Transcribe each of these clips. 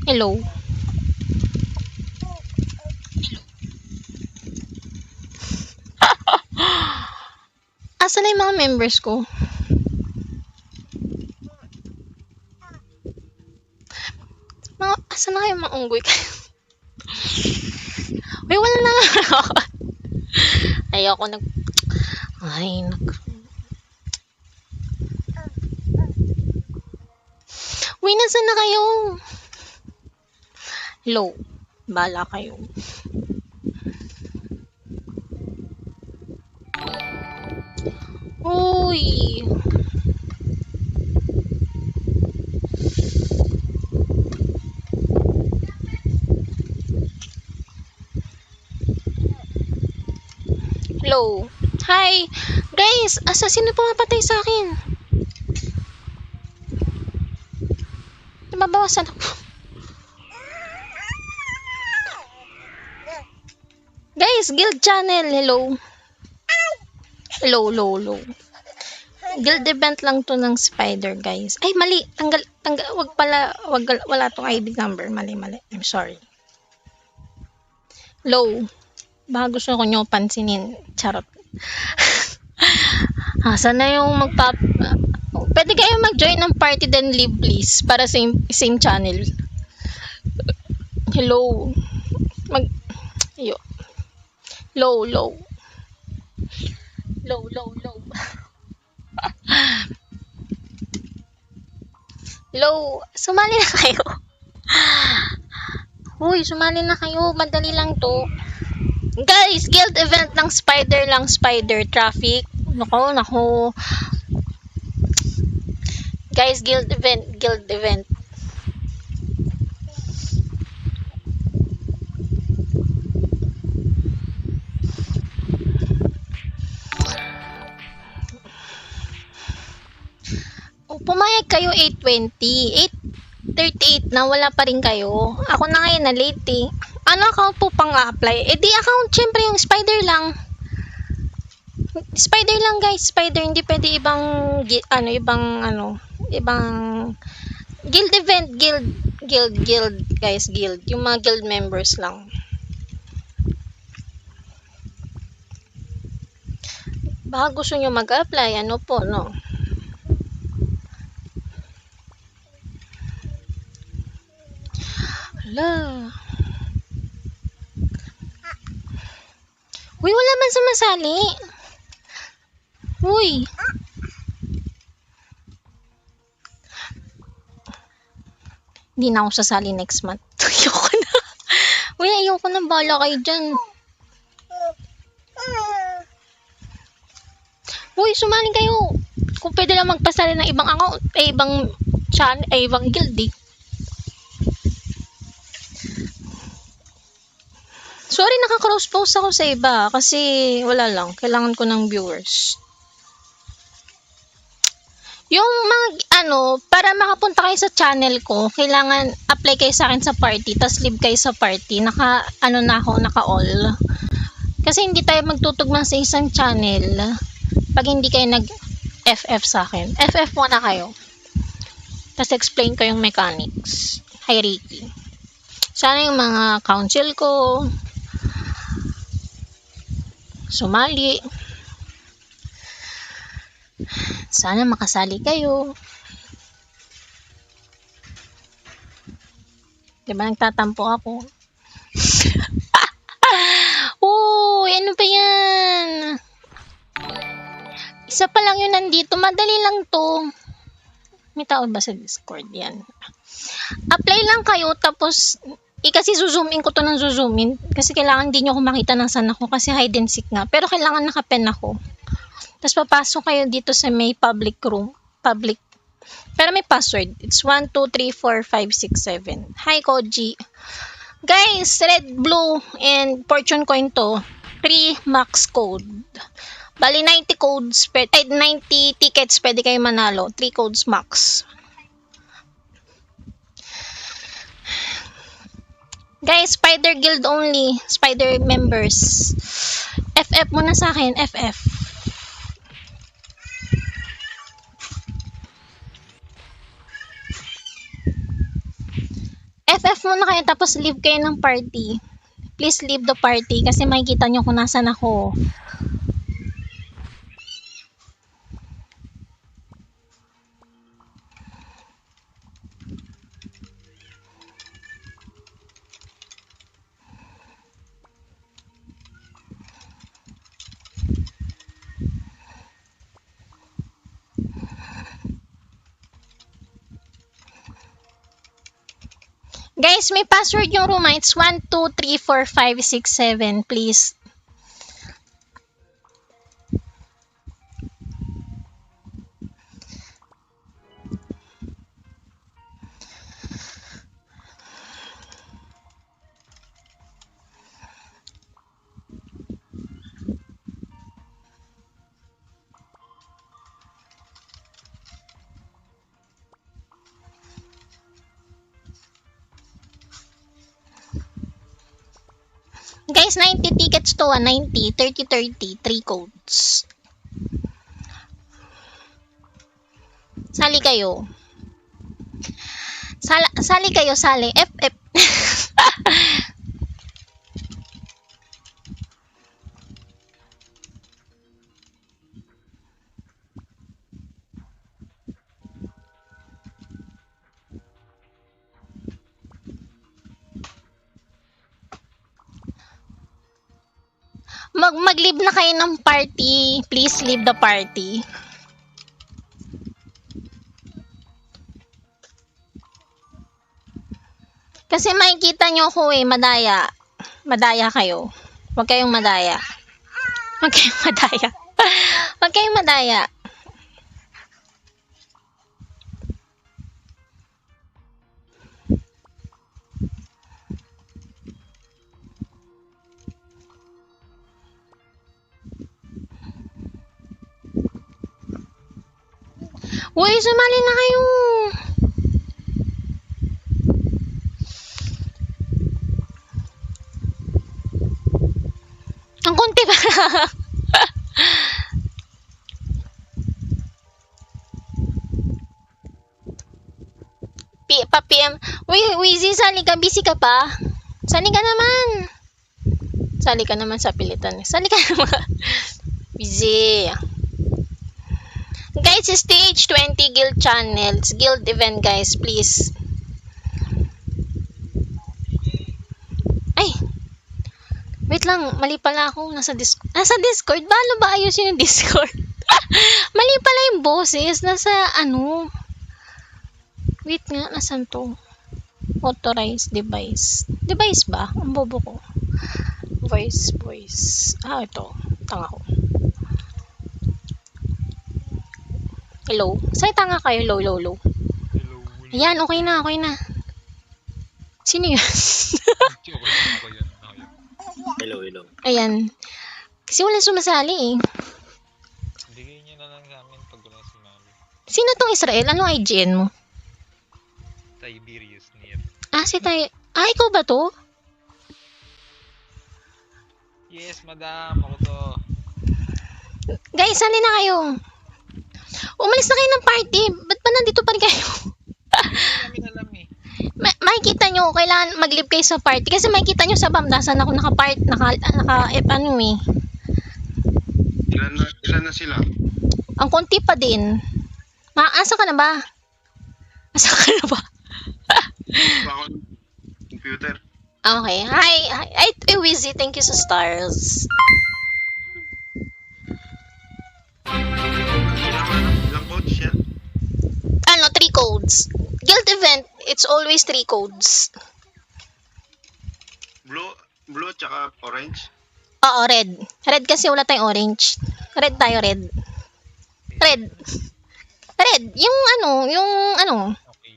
Hello. Asan na yung mga members ko? Asan na kayo mga unggoy kayo? Uy, wala na ako. Ayoko nag... Ay, Uy, nasan na kayo? Hello. Bala kayo. Uy. Hello. Hi. Guys, sino pumapatay sa akin? Nababawasan ako. Guys, guild channel. Hello. Hello. Guild event lang to ng spider, guys. Ay, mali. Tanggal. Wala tong ID number. Mali. I'm sorry. Hello. Baka gusto ko nyo pansinin. Charot. Sana yung pwede kayo mag-join ng party then leave please. Para same channel. Hello. Low. Low. Low. Sumali na kayo. Uy, sumali na kayo. Madali lang to. Guys, guild event ng spider traffic. Nako. Guys, guild event. Pumayag kayo 8:20. 8:38 na wala pa rin kayo. Ako na ngayon na late eh. Ano account po pang-apply? Di account, syempre yung spider lang. Spider lang guys, spider. Hindi pwede ibang guild event, guild guys, guild. Yung mga guild members lang. Baka gusto nyo mag-apply, ano po, no? Hala. Uy, wala man sumasali. Uy. Hindi na ako sasali next month. Ayoko na. Uy, ayoko na. Bala kayo dyan. Uy, sumali kayo. Kung pwede lang magpasali ng ibang account, ibang channel, ibang guild eh. Sorry, naka-cross post ako sa iba kasi wala lang. Kailangan ko ng viewers. Yung mga para makapunta kayo sa channel ko, kailangan apply kayo sa akin sa party, tas live kayo sa party. Naka-all. Kasi hindi tayo magtutugma sa isang channel pag hindi kayo nag-FF sa akin. FF muna kayo. Tas explain ko yung mechanics. Hi, Ricky. Sana yung mga council ko sumali. Sana makasali kayo. Diba nagtatampo ako? Uy, ano ba yan? Isa pa lang yun nandito. Madali lang to. May tao ba sa Discord? Yan. Apply lang kayo tapos kasi zoom in ko to ng zoom in kasi kailangan din nyo ako makita ng saan ako kasi hide and seek nga. Pero kailangan nakapen ako. Tapos papasok kayo dito sa may public room. Pero may password. It's 1, 2, 3, 4, 5, 6, 7. Hi, Koji. Guys, red, blue, and fortune coin to. 3 max code. Bali, 90 codes, 90 tickets pwede kayo manalo. 3 codes max. Guys, Spider Guild only. Spider members. FF muna sa akin. FF. FF muna kayo tapos leave kayo ng party. Please leave the party kasi makikita nyo kung nasan ako. Guys, may password yung room. It's 1, 2, 3, 4, 5, 6, 7. Please. Guys, 90 tickets to 90, 30, 30, 3 codes. Sali kayo. Sali kayo, sali. FF. Mag-leave na kayo ng party. Please leave the party. Kasi makikita nyo ako madaya. Madaya kayo. Huwag kayong madaya. Huwag kayong madaya. Huwag kayong madaya. Uy, sumali na kayo. Ang konti pa. Pa-PM. Uy, Wizzy, sali ka. Busy ka pa? Sali ka naman. Sali ka naman sa pilitan. Sali ka naman. Busy. Guys, stage 20 guild channels. Guild event, guys. Please. Ay. Wait lang. Mali pala ako. Nasa Discord. Balo ba ayusin yung Discord? Mali pala yung boses. Nasa ano. Wait nga. Nasan to? Authorized device. Device ba? Ang bobo ko. Voice. Ah, ito. Tanga ko. Hello. Salita nga kayo. Low. Hello. Ayan, okay na. Sino yun? Hello. Ayan. Kasi wala sumasali eh. Bigay niyo na lang sa amin pag wala sumali. Sino tong Israel? Anong IGN mo? Tiberius Near. Si tayo. Ikaw ba to? Yes, madam. Ako to. Guys, sali na kayo. Umalis na kayo ng party. Ba't pa nandito pa rin kayo? Hindi namin alam eh. Makikita nyo, kailangan mag-leave kayo sa party. Kasi makikita nyo sa bamdasan ako ano eh. Ilan na sila? Ang konti pa din. Asa ka na ba? Ako ng computer. Okay. Hi, Wizzy. Thank you sa stars. Ilang codes yan? 3 codes. Guild event, it's always 3 codes. Blue tsaka orange. Oo, red. Red kasi wala tayong orange. Red tayo, red. Red. Yung ano. Okay.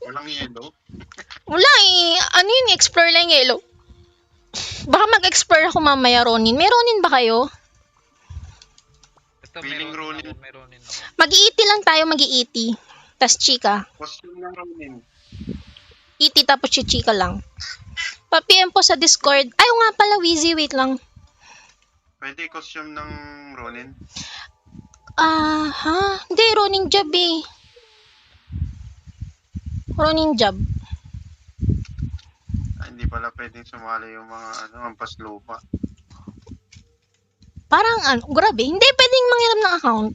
Walang yellow. Wala eh. Ano yun, explore lang yellow. Baka mag-explore ako mamaya, Ronin. May Ronin ba kayo? Ito, Feeling Ronin. Meron ako. Mag-iiti lang tayo, mag-iiti. Tas chika. Costume ng Ronin. Iti tapos chika lang. Pa-PM po sa Discord. Ay, nga pala, Wizzy. Wait lang. Pwede costume ng Ronin. Hindi, Ronin job eh. Ronin job. Hindi pala pwedeng sumali yung mga ampas lupa. Parang grabe, hindi pwedeng manghiram ng account.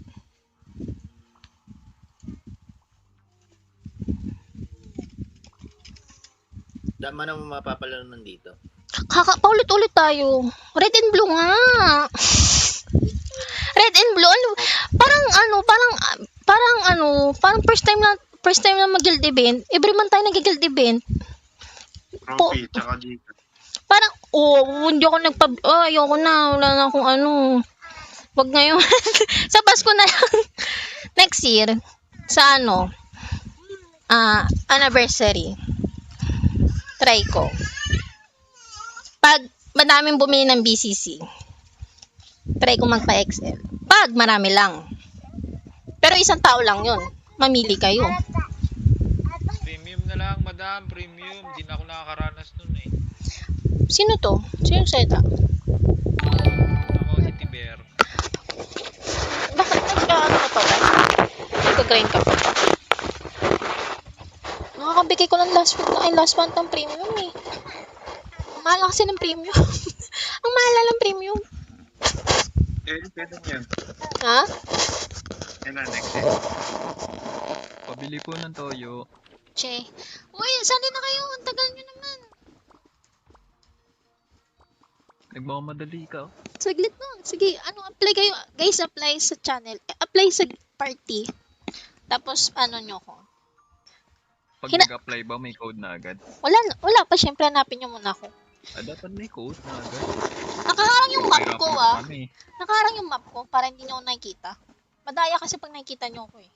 Dama naman mapapalaro nandito. Paulit-ulit tayo. Red and blue nga. Red and blue, parang first time na mag-guild event. Every month tayo nag-guild event. Trophy, tsaka Gcash. Parang, hindi ako ayoko na, wala na akong wag ngayon. Sa Pasko na lang. Next year, sa anniversary. Try ko. Pag madaming bumili ng BCC, try ko magpa-XL. Pag marami lang. Pero isang tao lang yun. Mamili kayo. Premium na lang, madam. Premium. Di na ako nakakaranas nun eh. Sino to? Sino yung salita? Ako, si Tiber. Bakit ka pa ba? Nagka-grind ka pa. Nakakabigay ko ng last month ng premium eh. Ang mahal kasi ng premium. Ang mahal ng premium. Pwede yan. Ha? Yan na, next year. Pabili po ng toyo. Che. Uy, sali na kayo. Ang tagal nyo naman. Nagmamadali ka. Saglit lang. Sige, apply kayo. Guys, apply sa channel. Apply sa party. Tapos, nyo ko. Pag Hina- nag-apply ba, may code na agad? Wala pa. Siyempre, hanapin nyo muna ako. Dapat may code na agad. Nakaharang yung map ko, Mahirapan kami. Nakaharang yung map ko para hindi nyo ako nakikita. Madaya kasi pag nakikita nyo ako eh.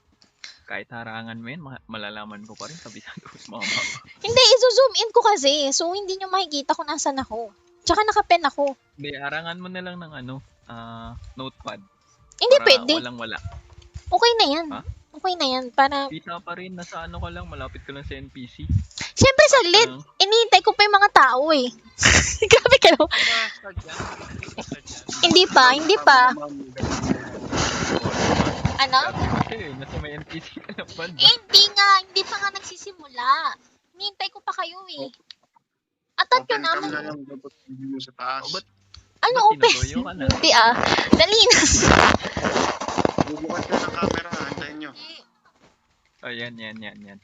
Kahit harangan mo yun, malalaman ko pa rin. Kabisado ko sa mga map. Hindi, izo-zoom in ko kasi. So, hindi nyo makikita kung nasan ako. Tsaka nakapen ako. Hindi, harangan mo na lang ng notepad. Hindi Para pwede. walang-wala. Okay na yan. Ha? Okay na yan. Para, Kita pa rin, nasa ka lang, malapit ka lang sa NPC. siyempre saglit. Inihintay ko pa yung mga tao eh. Grabe ka no? Diba, start yan? Start yan. Hindi pa. Ano? Okay, nasa may NPC ka na pa. Hindi pa nga nagsisimula. Hinihintay ko pa kayo eh. Atat Open yun cam naman. na lang dapat video sa taas. Oh, ba't Open? tinutuyo ka na? Hindi dali na. Bubukas ka ng camera, antayin nyo. Ayan, yan.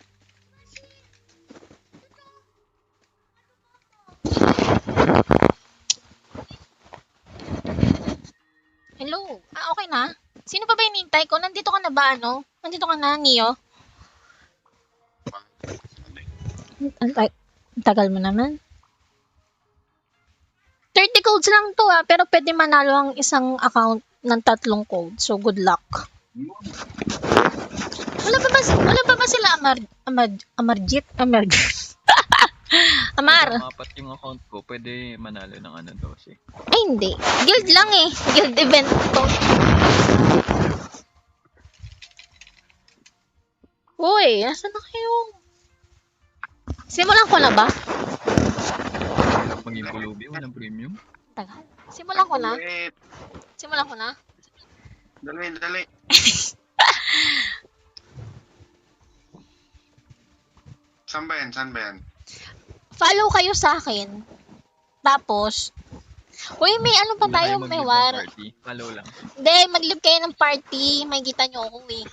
Hello? Okay na? Sino pa ba hinihintay ko? Nandito ka na ba, Nandito ka na, Neo? Ang tagal mo naman. 30 codes lang to pero pwede manalo ang isang account ng 3 codes. So, good luck. Wala pa ba sila Amarjit? Amar. Kung apat yung account ko, pwede manalo ng 12. Ay, hindi. Guild lang eh. Guild event to. Uy, nasa na kayo? Simulan ko na ba? Maging pulubi, walang premium. Tagal. Simulan ko na? Wait, Simulan ko na? dali. Saan ba yan? Follow kayo sa akin. Tapos, uy, may pa tayo, may war. Follow lang. Hindi, mag-live kayo ng party. May kita nyo ako eh.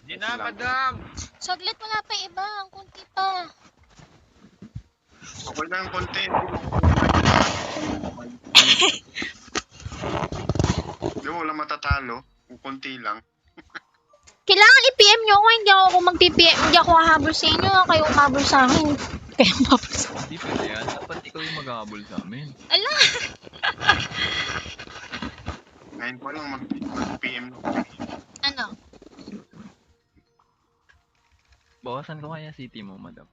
Di na, madam. Saglit, wala pa iba. Ang kunti pa. Okay lang, content. Di mo, wala matatalo. Kung konti lang. Kailangan i-PM nyo ako. Hindi ako mag-PM. Hindi ako hahabol sa inyo. Kayo umabol sa akin. Kayo umabol sa akin. Hindi pwede yan. Dapat ikaw yung mag-ahabol sa amin. Ala! Ngayon ko lang mag-PM no. Ano? Bawasan ko kaya city mo, madam.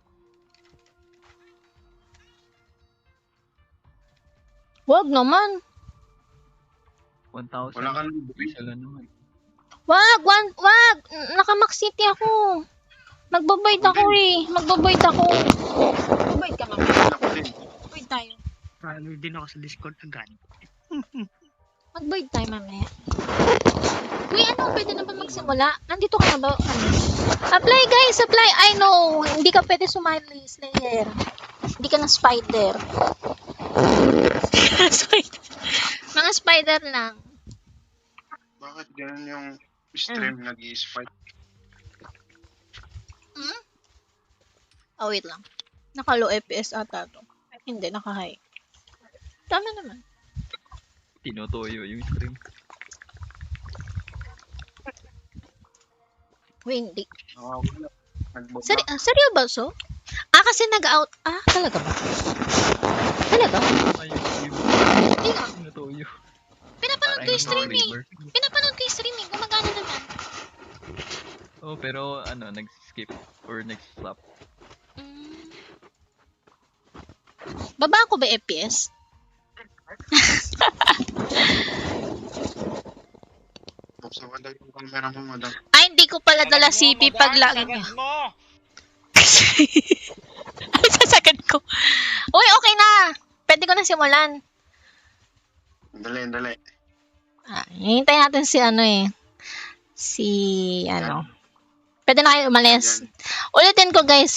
Wag naman. 1,000. Wala kang Isa lang naman. Wag! Naka-max city ako. Magbaboyd ako eh. Magbaboyd ako. Magbaboyd ka mamaya. ako din. Magbaboyd tayo. Follow din ako sa Discord agad. Magbaboyd tayo mamaya. Uy, pwede na ba magsimula? nagsimula? Nandito ka na ba? Ano? Apply guys, apply. I know. Hindi ka pwede sumali, Slayer. Hindi ka na spider. Spider. Mga spider lang. Bakit ganun yung stream nag-i-spike? Hmm? Oh, wait lang. Naka-low FPS ata to. Hindi, naka-high. Tama naman. Tinutuyo yung screen. Uy, hindi. Nakawala. Nagbaba. Seryo ba, so? Kasi nag-out. Talaga ba? Talaga? Ayun, yung Hindi nga. tinutuyo. Pinapanood ko Parang yung streaming. river. Pinapanood ko yung streaming. Gumagana naman. Oh, pero ano, nag-skip or nag-slap. Mm. Baba ko ba FPS? Buksan mo daw yung camera mo, madam. Ay, hindi ko pala dala Sagad mo, CP madam, pag lagi sagad niya. mo. Ay, sasagad ko. Uy, okay na. Pwede ko na simulan. Dali. Hihintay natin si Pwede na kayo umalis. Yan. Ulitin ko guys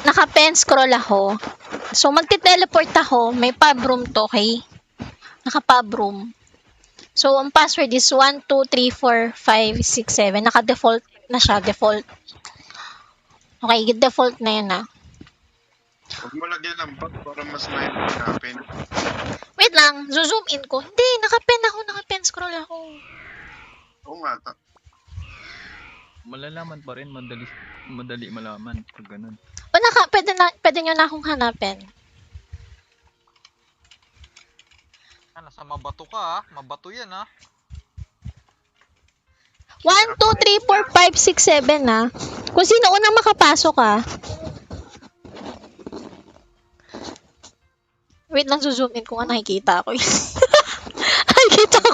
Naka-pen scroll ako. So, magti-teleport ako. May pub room to, okay? Naka-pub room. So, ang password is 1, 2, 3, 4, 5, 6, 7. Naka-default na siya. Default. Okay, default na yun Huwag mo lagyan ng bag para mas mahirap hanapin. Wait lang, zoom in ko. Hindi, naka-pen scroll ako. Oo nga, Malalaman pa rin, madali malaman pag ganun. O pwede nyo na akong hanapin. Nasa mabato ka, mabato yan, 1, 2, 3, 4, 5, 6, 7 Kung sino unang makapasok Wait lang, zoom in ko nga nakikita ko. Nakikita ko.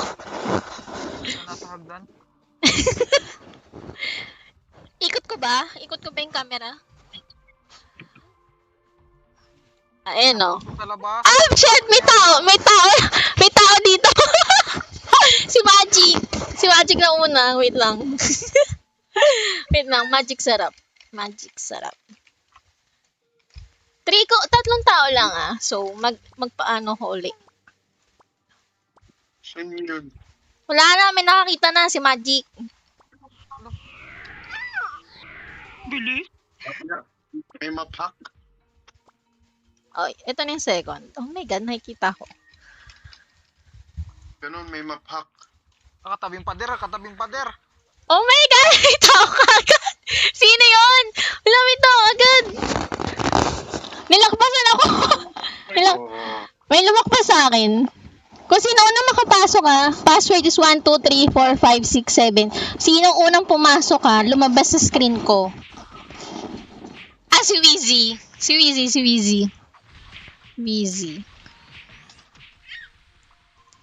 Nasa hagdan. Ikot ko ba? Ikot ko ba yung camera? Ayan Sa labas. Shit! May tao dito! Si Magic na una. Wait lang. Magic sarap. Tatlong tao lang So, magpaano ko ulit. saan yun? Wala na, may nakakita na si Magic. Bilis. May map-hack? Oh, ito na yung second. Oh my God, nakikita ko. Ganun, may map-hack. Katabing pader. Oh my God, may tao ka agad. Sino yun? Wala, may tao agad. Nilakbasan ako. Oo. May lumakpas sa akin. Kung sino unang makapasok password is 1, 2, 3, 4, 5, 6, 7. Sino unang pumasok lumabas sa screen ko. Si Wheezy.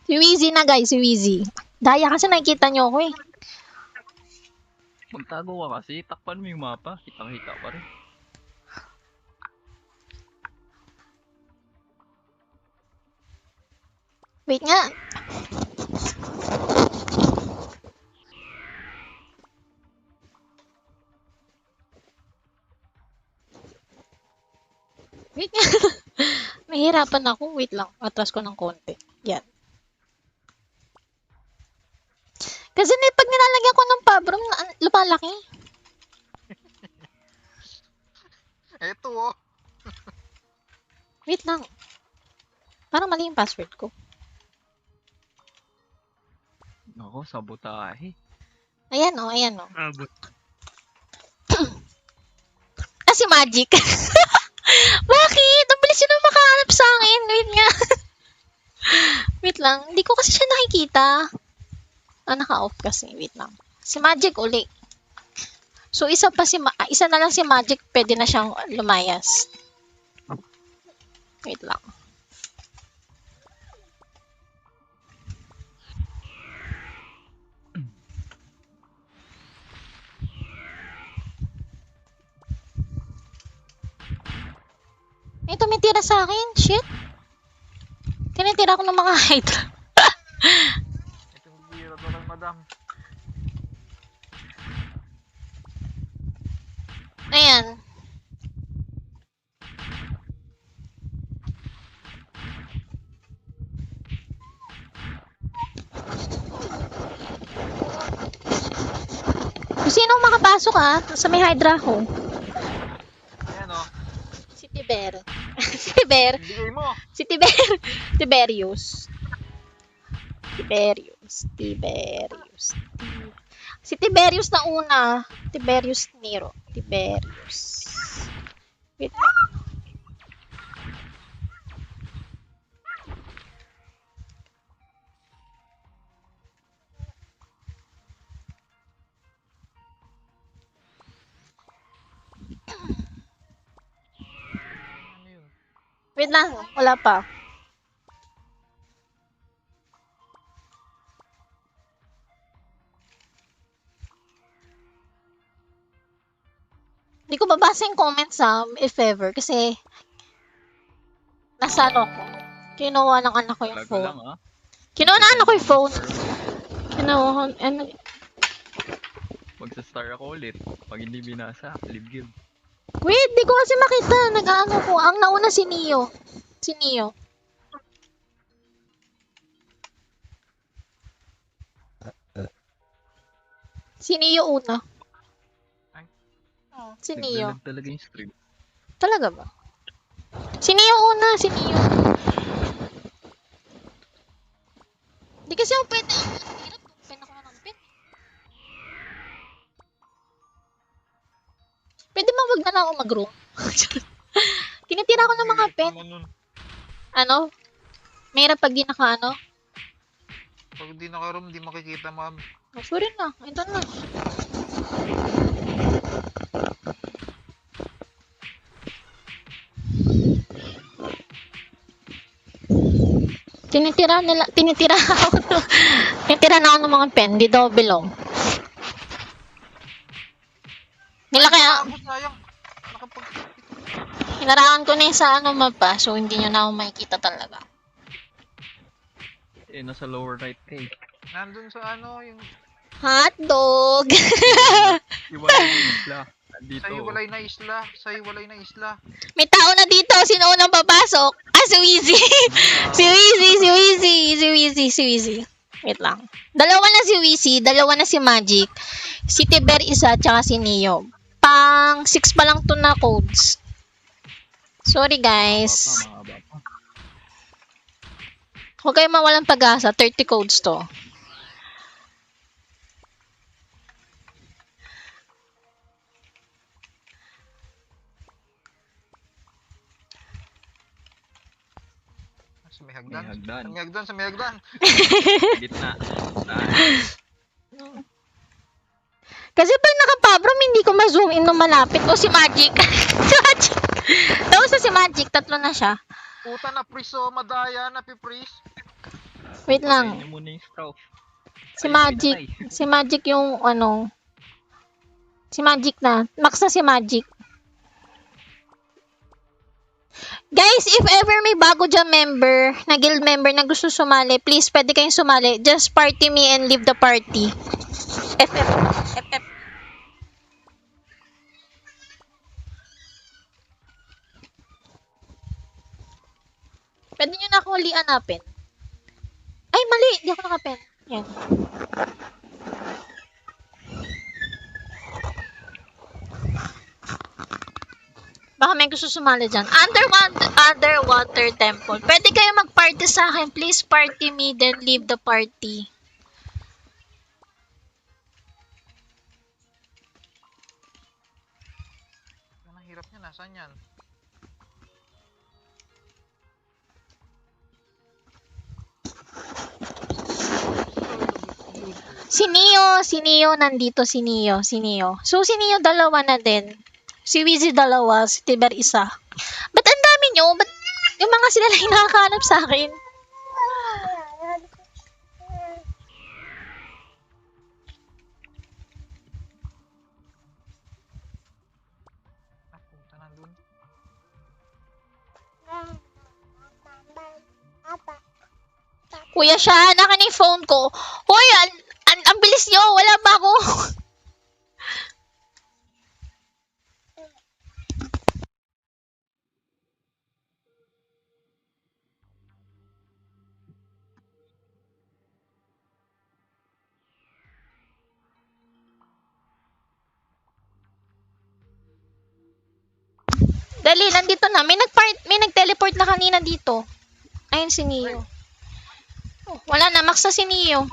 Si Wheezy na guys, si Wheezy. Daya kasi nakikita nyo ako Magtago ka kasi, takpan mo yung mapa, kitang-kita pa rin. Wait nga. Wait nga. Mahirapan ako. Wait lang. Atras ko ng konti. Yan. Kasi pag nilalagyan ko ng pabrom, lumalaki. Eto, Wait lang. Parang mali yung password ko. Ako, sabotahe. Ayan o. Abot. Si Magic. Bakit? Ang bilis yun makahanap sa akin. Wait nga. Wait lang. Hindi ko kasi siya nakikita. Naka-off kasi. Wait lang. Si Magic uli. So, isa na lang si Magic. Pwede na siyang lumayas. Wait lang. May tumitira sa akin. Shit. Tinitira ko ng mga hydra. itong bira to lang, madam. Ayan. Kung sino makapasok sa may Hydra ko? Ayan o. Si Tiber. Si Tiber. Bigay mo. Si Tiber. Tiberius. Tiberius. Tiberius. Si Tiberius na una. Tiberius Nero. Tiberius. Wait. Ano yun? Wait lang. Wala pa. Hindi ko babasa yung comments if ever, kasi nasa ano ko. Kinuha ng anak ko yung Lag phone. lang ah. Kinuha ng anak ko yung phone. Kinuha, ano, Magsa-star ako ulit. Pag hindi binasa, leave guild. wait, di ko kasi makita. Nag-ano ko. Ang nauna si Neo. Si Neo. Si Neo una. Ay. Si Neo. Naglalag talaga yung stream. Talaga ba? Si Neo una. Si Neo. Di kasi ako pwede. Hirap kung pwede ako ng pet. Pwede ba wag na lang ako mag-room? Tinitira ko ng mga Hirap pet. naman nun. Ano? Mahirap pag di naka ano? Pag di naka-room, di makikita, ma'am. Oh, sorry na. Ito na. Tinitira ako to. Tinitira na ako ng mga pen, di daw belong. Nila kaya, Ako, sayang. Nakapag... hinarangan ko na yung sa ano mapa, so hindi nyo na ako makikita talaga. Eh, nasa lower right kay. Nandun sa ano, yung... Hotdog! Iwalay yung isla. Dito. Sa hiwalay na isla. Sa hiwalay na isla. May tao na dito, sino unang papasok? Si Wheezy! Si Wheezy, si Wheezy, si Wheezy, si Wheezy. Wait lang. Dalawa na si Wheezy, dalawa na si Magic. Si Tiber isa, tsaka si Neo. Pang 6 pa lang to na codes. Sorry guys. Mahaba pa. Huwag kayo mawalang pag-asa. 30 codes to. Sa may hagdan. May hagdan. Sa may hagdan, sa may hagdan. Gitna. Kasi pag nakapabrom, hindi ko ma-zoom in nung malapit. O si Magic. Si Magic. Tapos na si Magic. Tatlo na siya. Puta na priso, madaya na pipris. Wait lang. Ayun muna yung straw. Si Magic. Si Magic yung ano. Si Magic na. Max na si Magic. Guys, if ever may bago dyan member, na guild member na gusto sumali, please, pwede kayong sumali. Just party me and leave the party. FF. FF. Pwede nyo na akong uli hanapin. Ay, mali. Hindi ako nakapen. Yan. Baka may gusto sumali dyan. Underwater temple. Pwede kayo mag-party sa akin. Please party me, then leave the party. Yan ang hirap niya, nasaan yan? Si Neo, nandito si Neo. So, si Neo, dalawa na din. Si Wheezy, dalawa. Si Tiber, isa. Ba't ang dami nyo? Ba't yung mga sila lang yung nakakahanap sa akin? Ah, puta nandun. Kuya siya, naka na yung phone ko. Hoy, ang bilis nyo. Wala ba ako? Dali, nandito na. May nag-teleport na kanina dito. Ayun si Neo. Oh, wala na, max na si Neo.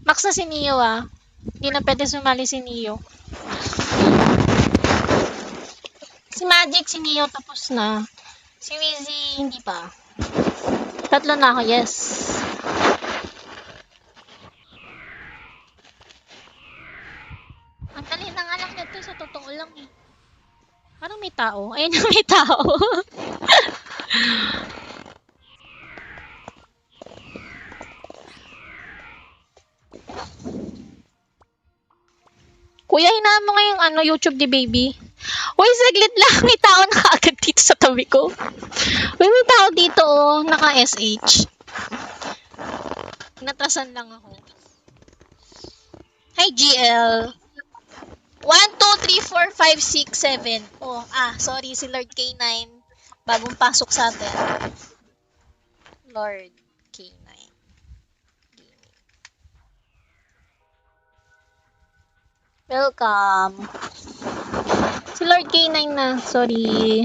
Max na si Neo ah. Hindi na pwede sumali si Neo. Si Magic, si Neo tapos na. Si Wizzy, hindi pa. Tatlo na ako, yes. Ang dali ng anak nito sa totoo lang eh. Parang may tao. Ayun na may tao. Kuya, hinaan mo ngayong YouTube di baby. Uy, saglit lang. May tao na agad dito sa tabi ko. Uy, may tao dito oh. Naka-SH. Natrasan lang ako. Hi, GL. 1, 2, 3, 4, 5, 6, 7. Oh, sorry. Si Lord K9. Bagong pasok sa atin. Lord K9. Welcome. Si Lord K9 na. Sorry.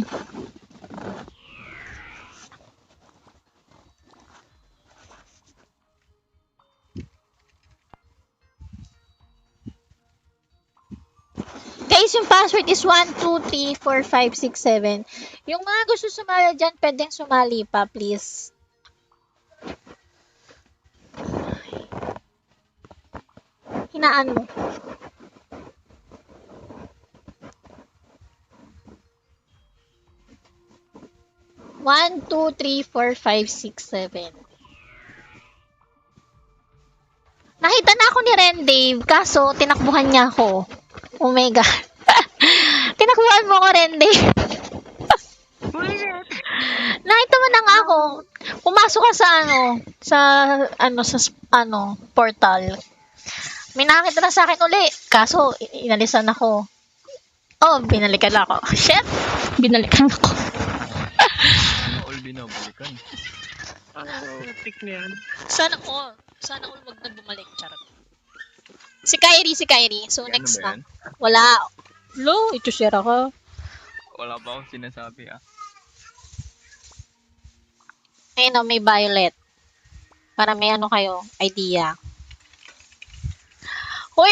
Guys, yung password is 1, 2, 3, 4, 5, 6, 7. Yung mga gusto sumali dyan, pwedeng sumali pa, please. Hinaan mo. One, 2, 3, 4, 5, 6, 7. Nakita na ako ni Ren Dave, kaso tinakbuhan niya ako. Oh my God. Tinakbuhan mo ako, Ren Dave. Nakita mo na nga ako. Pumasok ka sa portal. May nakita na sa akin uli. Kaso, inalisan ako. Oh, binalikan ako. Shit! Binalikan ako. All binabalikan. Tik na yan. Sana all wag na bumalik. Charot. Si Kyrie. So, Ano next ba na. yan? Wala. Lo, ito share ako. Wala pa akong sinasabi Ayun may violet. Para may kayo, idea. Uy,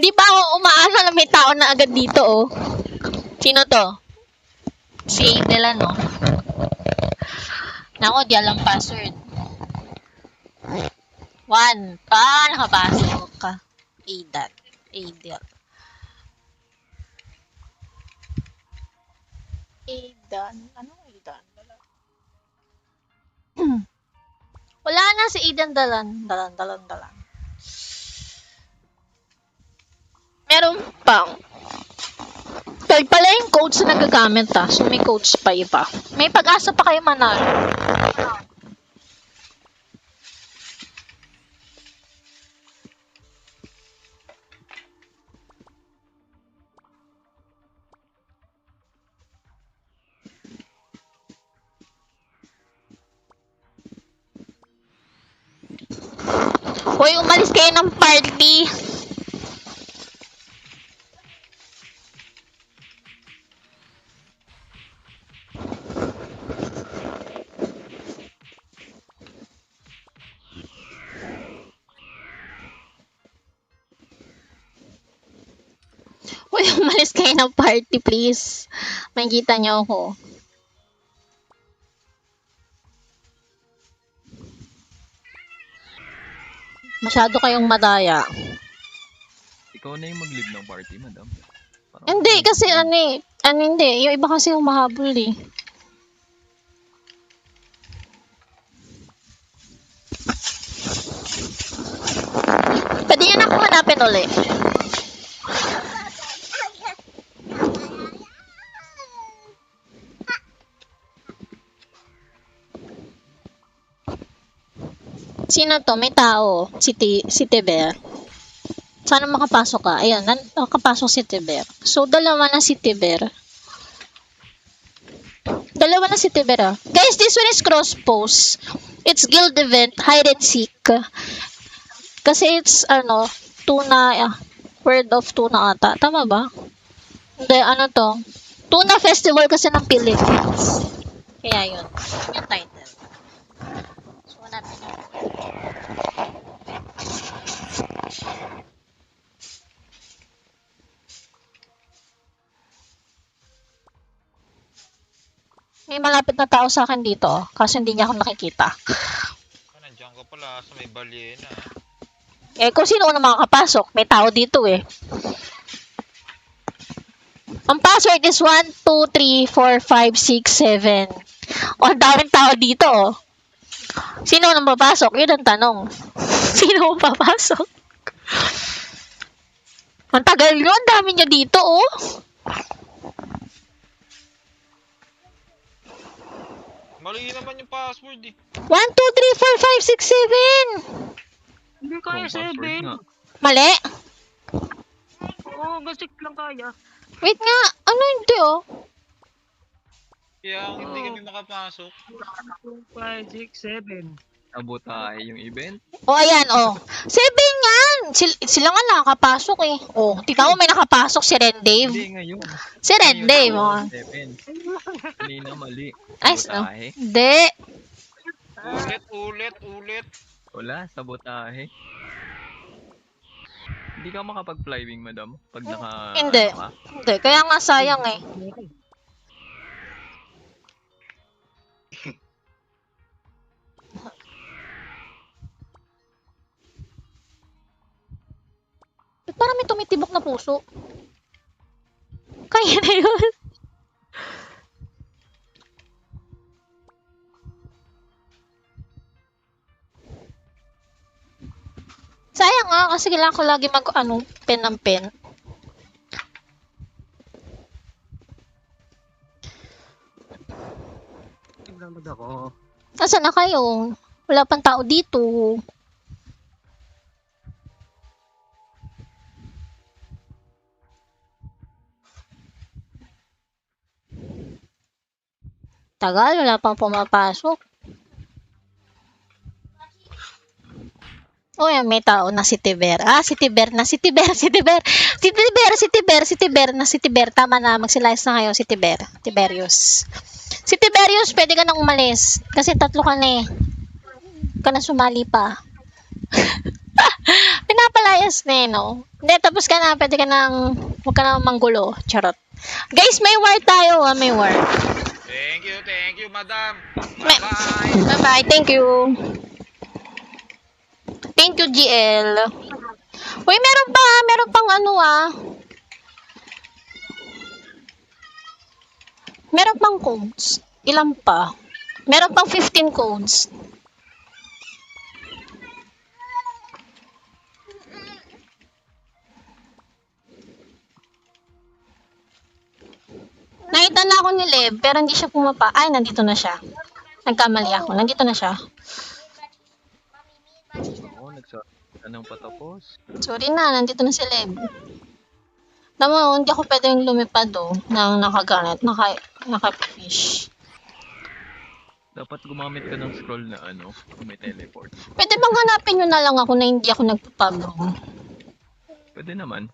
di ba ako umaano na may tao na agad dito, oh. Sino to? Si Adel, ano? Nako, di alam password. 1. Nakapasok ka. Adel. Anong Aidan? Wala na si Aidan dalan. Meron pa. Kaya pala yung coach na nagagamit So may coach pa iba. May pag-asa pa kayo manalo. Hoy, umalis kayo ng party. Hoy, umalis kayo ng party, please. Makikita niyo ako. Masyado kayong madaya. Ikaw na yung mag-lead ng party, madam. Parang Hindi, kasi hindi. Yung iba kasi humahabol eh. Pwede yun ako hanapin ulit. Sino to? May tao. Si Tiber. Sana makapasok ka. Ayan, nakapasok si Tiber. So, dalawa na si Tiber. Guys, this one is cross post. It's guild event, hide and seek. Kasi it's, word of tuna ata. Tama ba? Hindi, to? Tuna Festival kasi ng Philippines. Kaya yun. Yun yung title. So, hanapin nyo. May malapit na tao sa akin dito, kasi hindi niya ako nakikita. Nandiyan ka pala sa may balyena. Eh, kung sino na makakapasok, may tao dito eh. Ang password is 1, 2, 3, 4, 5, 6, 7. O, ang daming tao dito oh. Sino na papasok? Yun ang tanong. Sino ang papasok? Ang tagal nyo, ang dami nyo dito oh. Mali naman yung password eh. 1, 2, 3, 4, 5, 6, 7. Hindi kaya Password 7. nga. Mali. Oo, gasik lang kaya. Wait nga, ano hindi oh? Kaya hindi kami makapasok. 2, 5, 6, 7. Sabotahe yung event. O, ayan, o. 7 yan! Sila nga nakakapasok eh. O, tingnan mo may nakapasok si Red Dave. Hindi ngayon. Si Red Ngayon, Dave, oo, o. 7. Kanina mali. Ay, Sabotahe. Hindi. Ulit. Wala, sabotahe. Hindi ka makapag-flywing, madam? Pag Hindi. ano ka? Hindi, kaya nga sayang eh. Ba't parang may tumitibok na puso? Kaya na yun. Sayang nga, kasi kailangan ko lagi pen ng pen. Naglamad ako. Nasaan na kayo? Wala pang tao dito. Tagal, wala pang pumapasok. Oh, yan, may tao na si Tiber. Ah, si Tiber na, si Tiber. Tama na, magsilayas na kayo, si Tiber. Tiberius. Si Tiberius, pwede ka nang umalis. Kasi 3 ka na eh. Ka na sumali pa. Pinapalayas na eh, no? Hindi, tapos ka na, pwede ka nang, huwag ka na manggulo. Charot. Guys, may war tayo, may war. Thank you, madam. May- Bye-bye. Bye-bye, thank you. Thank you, GL. Uy, meron pang ano ah. Meron pang codes. Ilan pa? Meron pang 15 codes. Nakita na ako ni Lev, pero hindi siya pumapa. Ay, nandito na siya. Nagkamali ako. Nandito na siya. Oo, nagsasabi ng patapos. Sorry na, nandito na si Lev. Tama, hindi ako pwedeng lumipad ng nakaganat, naka-fish. Dapat gumamit ka ng scroll na ano, kung may teleport. Pwede bang hanapin nyo na lang ako na hindi ako nagpapabroom? Pwede naman.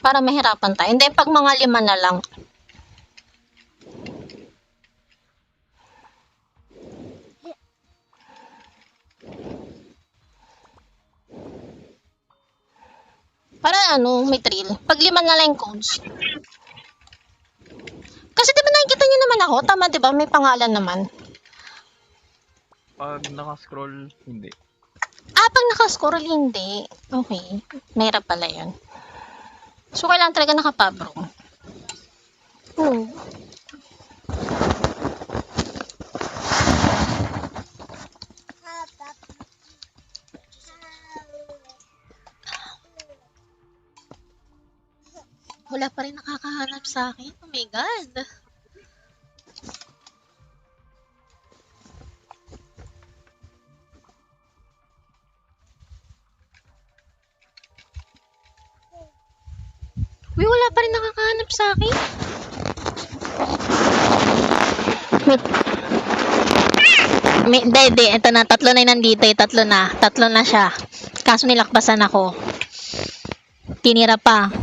Para mahirapan tayo. Hindi, pag mga 5 na lang. Para ano, may thrill. Pag 5 na lang yung codes. Kasi diba nakikita nyo naman ako? Tama diba? May pangalan naman. Pag naka-scroll, hindi. Ah, pag nakascroll, hindi. Okay. Mahirap pala yun. So, kailangan talaga nakapabroom. Wala pa rin nakakahanap sa akin. Oh my God. Uy, wala pa rin nakakahanap sa akin. Hindi. Ito na. 3 na yung nandito. 3 na. 3 na siya. Kaso nilakbasan ako. Tinira pa.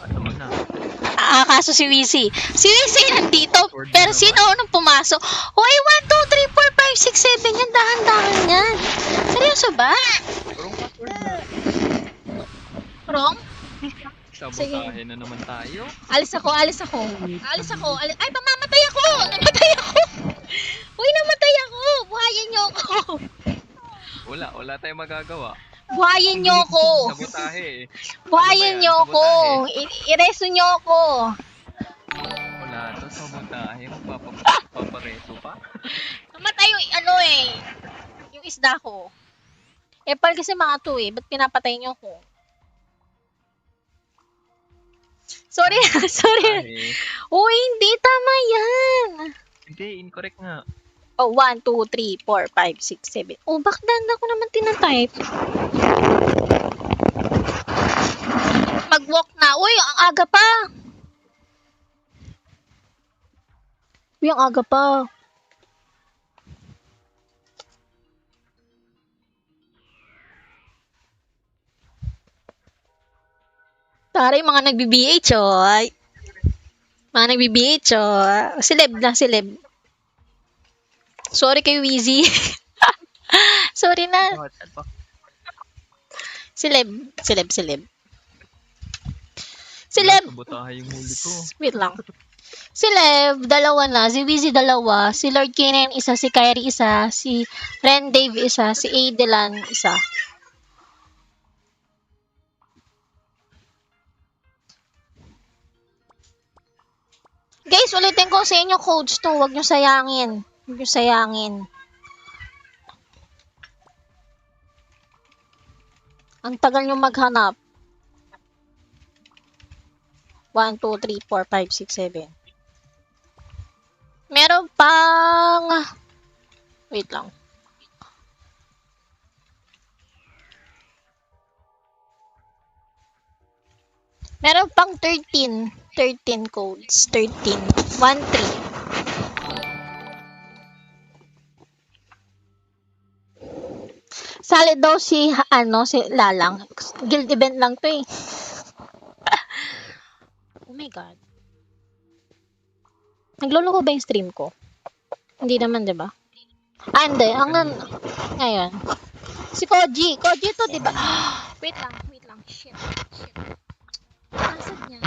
Ano mo na? Kaso si Wisi. Si Wisi nandito. Pero sino unang pumasok? Hoy, 1, 2, 3, 4, 5, 6, 7. Yan, dahan-dahan yan. Seryoso ba? Wrong password na. Wrong? Sabotahe na naman tayo. Alis ako. Ay, mamamatay ako! Namatay ako! Uy, namatay ako! Buhayin niyo ako! Wala tayong magagawa. Buhayin niyo ako! Sabotahe eh. Buhayin niyo ako! Ireso niyo ako! Wala to, sabotahe. Papareso pa. Namatay yung yung isda ko. Epal kasi mga to eh. Ba't pinapatay niyo ako? Sorry. Sabotahe. Uy, hindi. Tama yan. Hindi, incorrect nga. Oh, 1, 2, 3, 4, 5, 6, 7. Oh, bakit danda ko naman tinatype? Mag-walk na. Uy, ang aga pa. Uy, ang aga pa. Taray, mga nagbi-BH, oh. Mga nagbi-BH, oh. Celeb na, celeb. Sorry kay Wheezy. Sorry na. Bakit pa? Celeb. Celeb. Sabotahe yung huli ko. Wait lang. Celeb, dalawa na. Si Wheezy, dalawa. Si Lord Kenan, isa. Si Kyrie, isa. Si Ren Dave, isa. Si Adelan, isa. Guys, ulitin ko sa inyo codes to. Huwag nyo sayangin. Ang tagal nyo maghanap. 1, 2, 3, 4, 5, 6, 7. Meron pang... Wait lang. Meron pang 13 codes. 13. 1, 3. Sali daw si Lalang. Guild event lang to eh. Oh my God. Nagluloko ba yung stream ko? Hindi naman, di ba? Hindi. Ngayon. Si Koji. Koji to, di ba? Wait lang. Shit. Nasaan niya?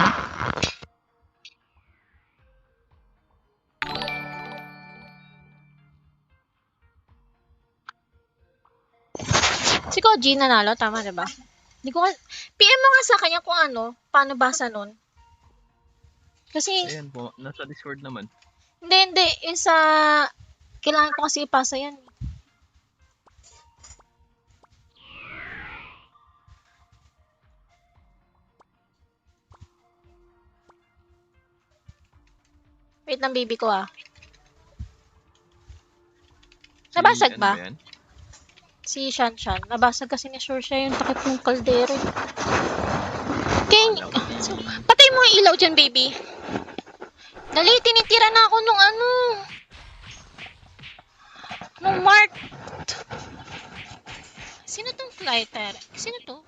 Si Koji nanalo, tama diba? Hindi ko PM mo nga sa kanya kung paano basa nun. Kasi, Ayan po, nasa Discord naman. hindi, yung sa, kailangan ko kasi ipasa yan. Wait lang, baby ko Nabasag ba? Ano yan? Si Shanshan. Nabasag kasi ni Sure siya yung takip ng kaldero. King! So, patay mo ang ilaw dyan, baby. Dali, tinitira na ako nung nung Mark. Sino tong flighter? Sino to?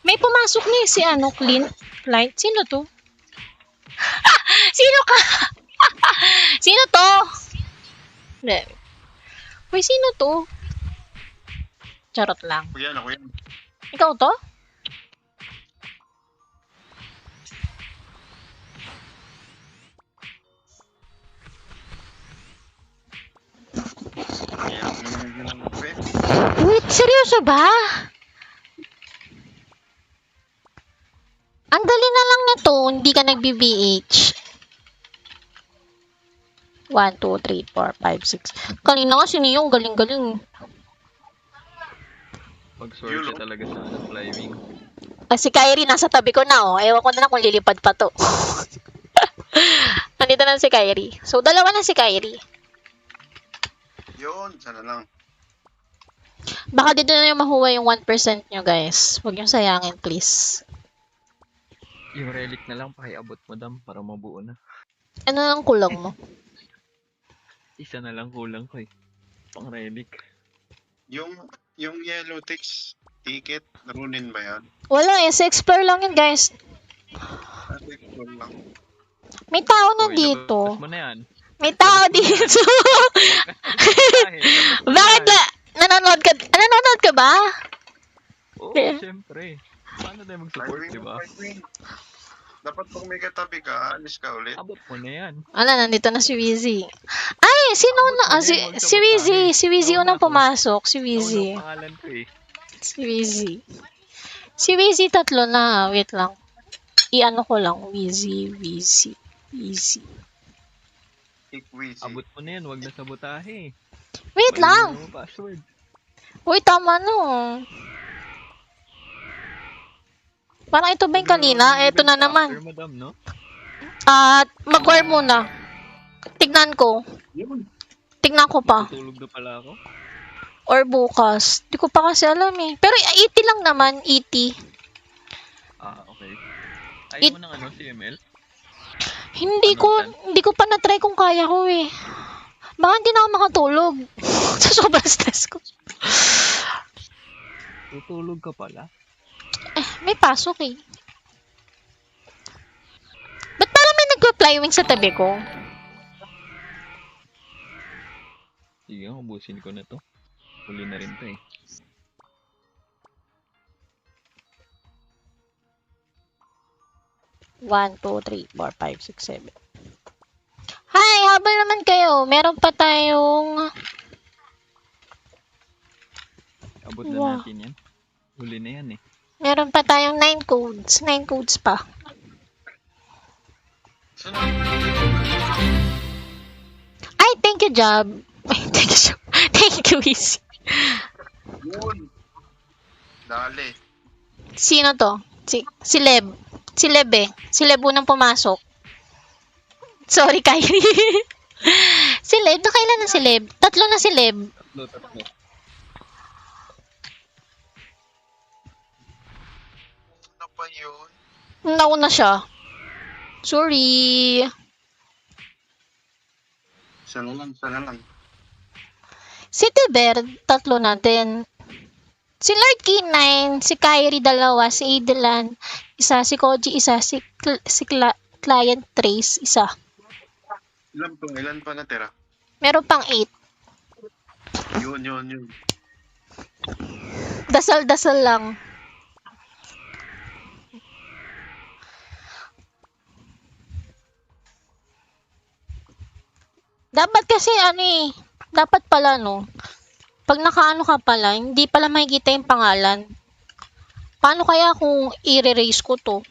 May pumasok na si Clean Flight. Sino to? Sino ka? Sino to? Hindi. Uy, sino to? Charot lang. Ako yan. Ikaw to? Wait, seryoso ba? Ang dali na lang nito, hindi ka nagbi-BH. 1, 2, 3, 4, 5, 6. Kanina kasi niyo, galing-galing. Pag-sword ka talaga sa flying. Si Kyrie nasa tabi ko na Ewan ko na lang kung lilipad pa to. Nandito na si Kyrie. So, dalawa na si Kyrie. Yun, sana lang. Baka dito na yung mahuwa yung 1% nyo, guys. Huwag yung sayangin, please. Yung relic na lang pakiabot mo, Dam, para mabuo na. Ano lang kulang mo? Isa na lang kulang ko eh. Pang relic. Yung yellow text ticket, narunin ba yan? Wala sa explore lang yun, guys. Scroll lang. May tao na Uy, dito. labas mo na yan. May tao dito. Bakit na? Nanonood ka ba? Oo, Yeah. syempre. Paano tayo mag-support, di ba? Dapat pag may katabi ka, alis ka ulit. Abot mo na yan. Nandito na si Wheezy. Ay, sino na? Si Wheezy. Si Wheezy unang pumasok. Si Wheezy. Ano ang pangalan ko eh. Si Wheezy. Si Wheezy tatlo na. Wait lang. I-ano ko lang. Wheezy. Wheezy. Ikwizi. Abot mo na yan, wag na sabotahe. Wait lang. Mali mo password. Uy, tama no. Parang ito ba yung kanina? Ito na naman. After, madam, no? At mag-wire muna. Tignan ko. Yun. Tignan ko pa. Tutulog na pala ako. Or bukas. Di ko pa kasi alam eh. Pero 80 lang naman. 80. Ah, okay. Ayaw mo ng ano, CML? Hindi ko pa na-try kung kaya ko eh. Baka hindi na ako makatulog. Sa sobrang stress ko. Tutulog ka pala? May pasok eh. Ba't parang may nagpa-flywing sa tabi ko? Sige, ubusin ko na to. Huli na rin to eh. One, two, three, 4, 5, 6, 7. Hi! Habol naman kayo. Meron pa tayong... Abot na Wow. natin yan. Huli na yan eh. Meron pa tayong 9 codes. 9 codes pa. Ay, thank you, Job. Ay, thank you, Job. Thank you, Wheezy. Yun. Dali. Sino to? Si Leb. Si Leb eh. Si Leb unang pumasok. Sorry, Kyrie. Si Leb. Nakailan na si Leb? Tatlo na si Leb. Tatlo. Ano pa yun? Nauna siya. Sorry. Sana lang. Si Tiber, tatlo na din. Si Lord K9, si Kyrie dalawa, si Adelan, isa, si Koji isa, si Client Trace isa. Ilan pa natira? Meron pang 8. Yun. Dasal-dasal lang. Dapat kasi dapat pala pag nakaano ka pala, hindi pala makikita yung pangalan. Paano kaya kung i-erase ko to?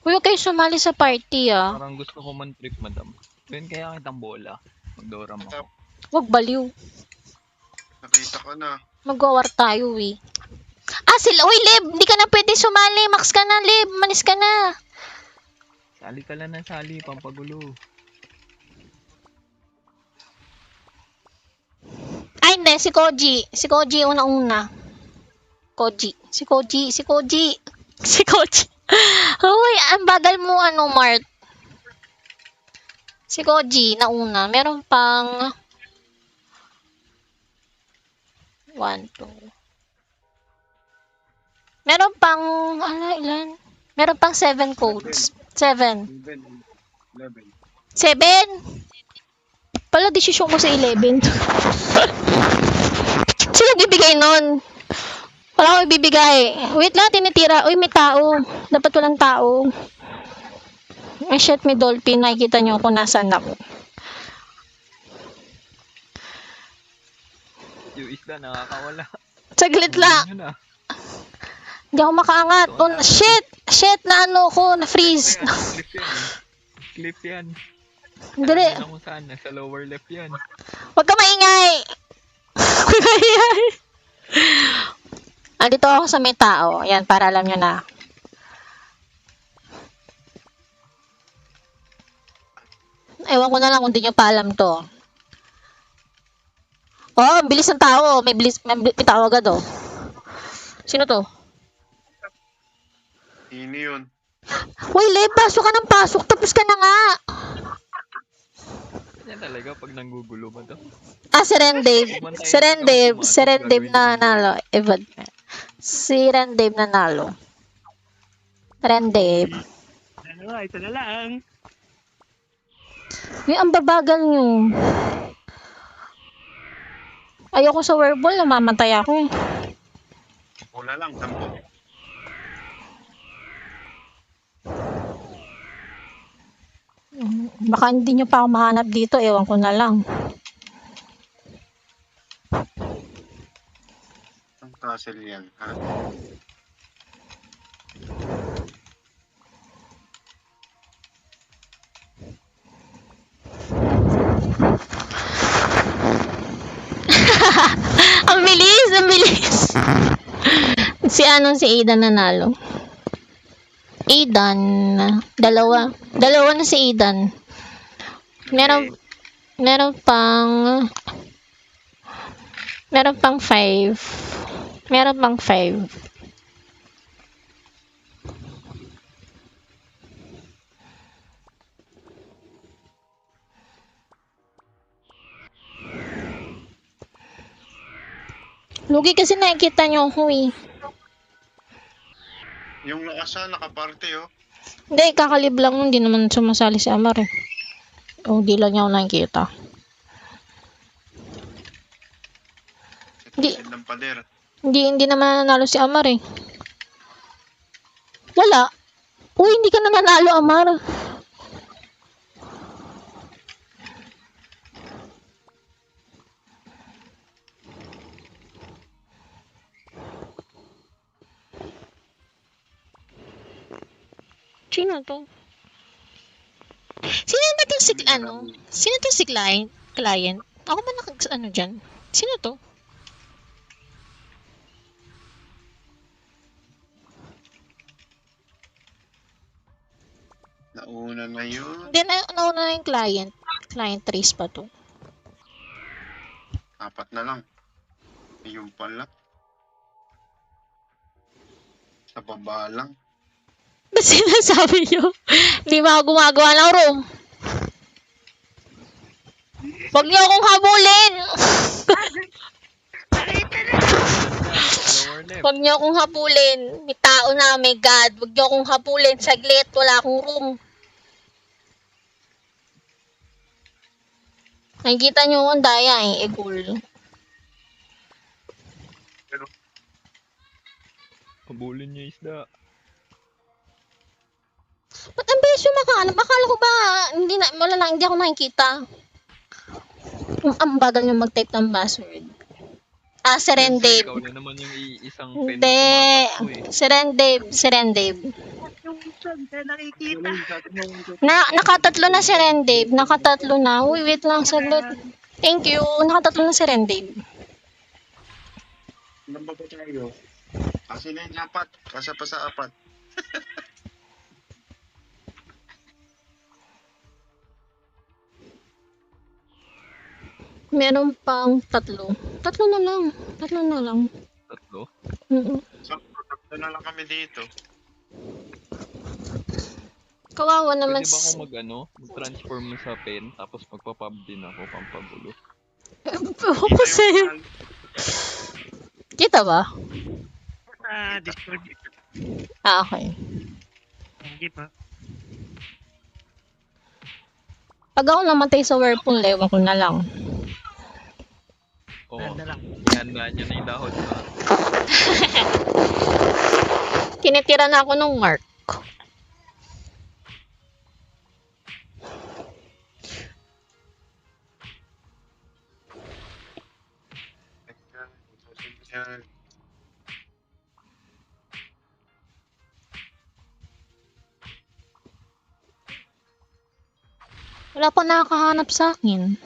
Huwag kayo sumali sa party Parang gusto ko man trip, madam. Yun kaya kitang bola. Magdoram ako. Huwag baliw. Nakita ko na. Mag-war tayo eh. Uy, Lib! Hindi ka na pwede sumali. Max ka na, Lib. Manis ka na. Sali ka lang ng sali, pampagulo. Ay, hindi. Si Koji. Si Koji una-una. Si Koji. Uy, ang bagal mo, Mart. Si Koji, nauna. Meron pang 1, 2. Meron pang, ilan? Meron pang 7 codes. 7. 11. 7? Pala, desisyon ko sa 11. Sino bibigay nun? Wala akong ibibigay. Wait lang, tinitira. Uy, may tao. Dapat walang tao. Ay, shit, may dolphin. Nakikita niyo kung nasaan ako. Yung isda nakakawala. Saglit lang. Yun na. Hindi ako makaangat. Oh, shit! Shit, na na-freeze. Clip yan. Clip yan. Dali. Alam mo na kung saan. Nasa lower left yan. Huwag ka maingay! Huwag ka maingay! Andito ako sa may tao. Ayan, para alam nyo na. Ewan ko na lang kung di nyo pa alam to. Oh, ang bilis ng tao. May tao agad oh. Sino to? Ini yun. Uy, Lev, pasok ka ng pasok. Tapos ka na nga. Yan talaga pag nanggugulo ba to? Si Rendave. Si Rendave na nalo. Si Rendave na nalo. Rende. Dalawa, ito na lang. May ang babagal nyo. Ayoko sa werball, namamatay ako. Wala lang, 10. Baka hindi nyo pa ako mahanap dito, ewan ko na lang. Ang castle yan, ha? Ang bilis, ang bilis. Si Aidan nanalo. Aidan, dalawa. Dalawa na si Aidan. Meron pang 5. Meron pang 5. Lugi kasi nakikita nyo ako eh. Yung nakasa, nakaparte, oh. Hindi, kakalib lang nun. Hindi naman sumasali si Amar eh. O, di lang niya ako nakikita. Di- Ng pader. Hindi naman nanalo si Amar eh. Wala. Uy, hindi ka na nanalo, Amar. Sino to? Sino ba itong Sino itong si client? Ako ba dyan? Sino to? Nauna na yun. Hindi, nauna na yung client. Client trace pa to. 4 na lang. Yung pala. Sa baba lang. Ba't sinasabi nyo? Hindi ba ako gumagawa ng room? Huwag niyo akong habulin! Lower left. Huwag niyo akong habulin. May tao na, may God. Huwag niyo akong habulin. Saglit, wala akong room. Nakikita niyo ang daya eh, egol. Pabulin niya isda. Ba't ang bilis yung makahanap? Akala ko ba, hindi ako nakikita. Ang bagal nyo mag-type ng password. Si Rendave. Ikaw na naman yung isang pen na Hindi. tumatakbo eh. Si Rendave. Yung saan ka nakikita? Nakatatlo na si Rendave. Nakatatlo na. Uy, wait lang, saglit. Thank you. Nakatatlo na si Rendave. Ilan ba tayo? Kasi na yung 4. Kasa pa sa 4. Meron pang 3. 3 na lang. 3 na lang. Tatlo. Mm-mm. So, tatlo na lang kami dito. Kawawa naman. Pwede ba akong mag-transform mo sa pen, tapos magpa-pub din ako, pampagulo? Ako pa sa'yo. Kita ba? Discord. Okay. Hindi pa. Pag ako namatay sa whirlpool, ewan ko na lang. Oo. Ganda lang. Ihandaan niyo na yung dahon sa... Tinitira na ako nung mark. Yan. Wala pa nakakahanap sa akin.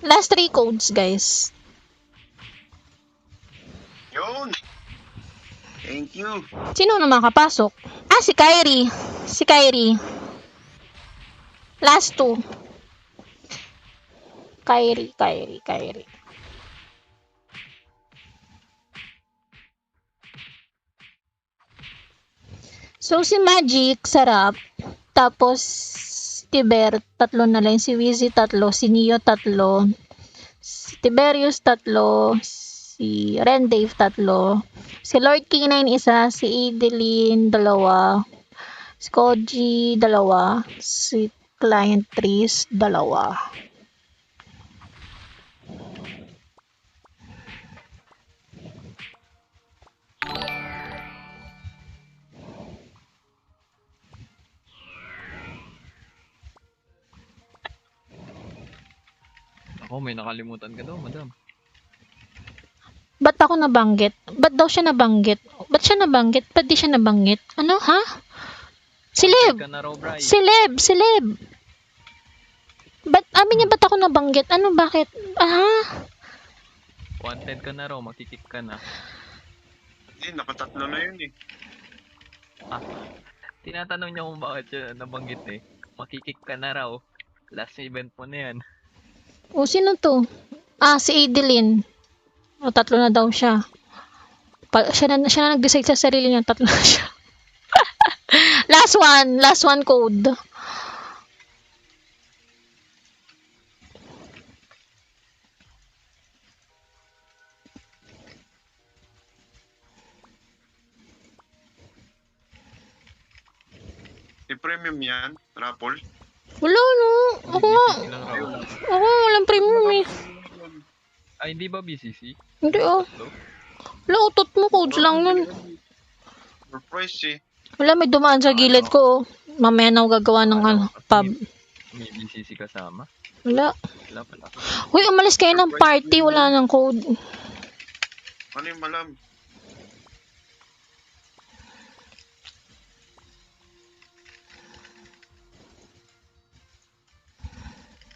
Last 3 codes, guys. Yun! Thank you! Sino na makapasok? Si Kyrie. Si Kyrie. Last 2. Kyrie. So, si Magic, sarap. Tapos, Tiber, 3 na lang. Si Wizzy, 3. Si Neo, 3. Si Tiberius, 3. Si si Ren Dave 3, si Lord King 9 1, si Adeline 2, si Koji 2, si Client Tris 2. Ako, may nakalimutan ka daw, madam. Ba't ako nabanggit? Ba't daw siya nabanggit? Ba't siya nabanggit? Ba't di siya nabanggit? Ano, ha? Silib! Ka na raw, Bri. Silib! Ba't, amin niya ba't ako nabanggit? Ano, bakit? Wanted ka na raw, makikik ka na. Nakatatlo na yun eh. Tinatanong niya kung bakit siya nabanggit eh. Makikik ka na raw. Last event mo na yan. O, sino to? Si Adeline. O, 3 na daw siya. Siya na nag-decide sa sarili niya, 3 na siya. Last one code. I-premium yan, Rapol. Wala, no. Ako nga. BCC lang raw. Ako nga, walang premium eh. Ay, hindi ba BCC? Hindi, oh. Tatlo? Wala, utot mo, codes lang nun. Surprise eh. Wala, may dumaan sa gilid ko, oh. Mamaya na ako gagawa ng pub. May BCC kasama? Wala. Wala pala. Uy, umalis kayo ng party, wala ng code. Ano yung malam?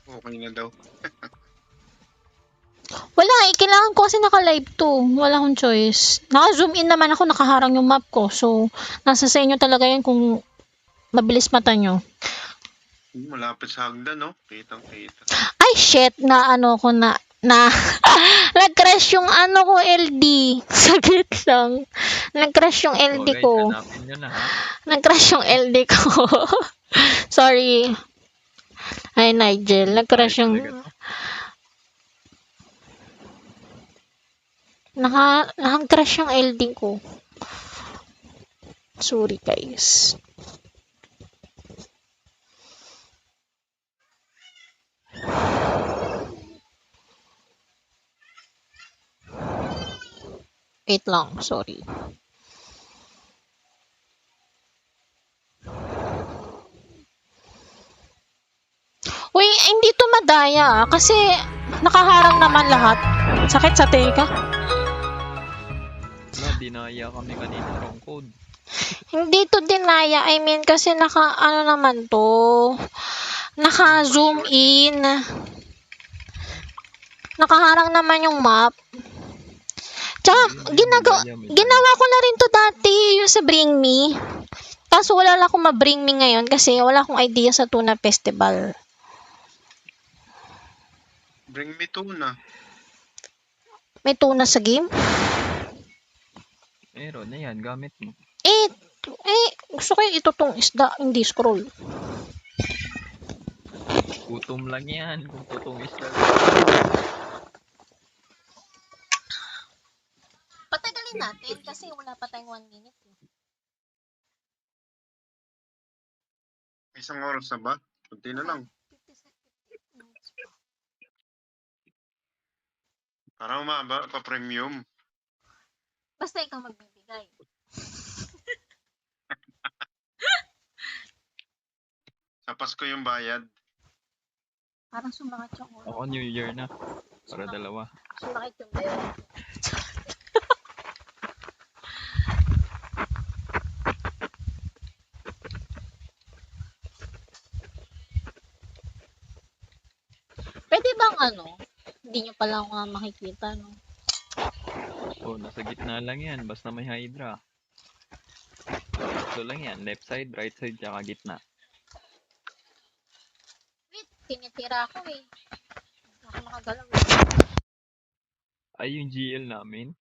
Okay na daw. Wala eh, kailangan ko kasi naka-live to. Wala akong choice. Naka-zoom in naman ako, nakaharang yung map ko. So, nasa sa inyo talaga yan kung mabilis mata nyo. Malapit sa hagdan, no? Kitang-kita. Ay, shit! Na nag-crash yung ko, LD. Saglit lang. Nag-crash yung LD guys, ko. hanapin nyo na ha. Nag-crash yung LD ko. Sorry. Ay, Nigel. Nag-crash yung... Naka-crash yung LD ko. Sorry, guys. Wait lang, sorry. Uy, hindi to madaya kasi nakaharang naman lahat. Sakit sa teka. Wala, dinaya kami kanina wrong code. Hindi to dinaya. I mean, kasi naman to. Naka-zoom in. Nakaharang naman yung map. Tsaka, ginawa ko na rin to dati, yung sa Bring Me. Kaso wala lang akong ma-Bring Me ngayon kasi wala akong idea sa Tuna Festival. Bring me tuna. May tuna sa game? Meron na yan, gamit mo. Gusto ko yung itutong isda, hindi scroll. Gutom lang yan, kung totoong isla. Patagalin natin kasi wala pa tayong 1 minute. Isang oras na ba? Kunti na lang. Para umaba pa premium. Basta ikaw magbibigay. Sa Pasko yung bayad. Parang sumakit yung ulo. Ako New Year na. Para dalawa. Sumakit yung bayo. Pwede bang hindi nyo pala ako nga makikita, no? Oh, nasa gitna lang yan, basta may Hydra. Ito lang yan, left side, right side, tsaka gitna. Wait, tinitira ako eh. Hindi ako makagalaw. Ay, yung GL namin,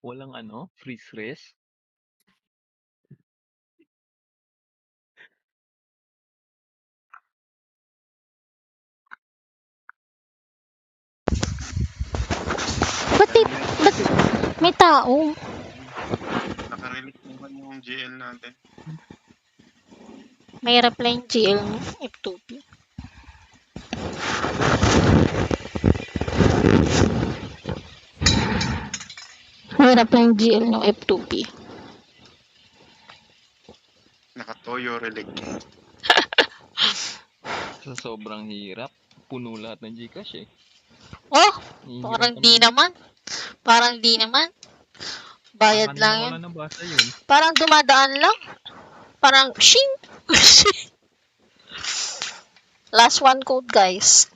walang freeze res. Ba't tao. Nakarelate naman yung GL natin. Mahirap lang yung GL mo. F2P. Mahirap lang yung GL ng F2P. Nakatoyo relic. Sa sobrang hirap, puno lahat ng Gcash eh. Oh, Hihirap parang ka di naman. Parang di naman. Bayad Kanina lang ko yun. lang nabasa yun. Parang dumadaan lang. Parang shing. Last one code, guys.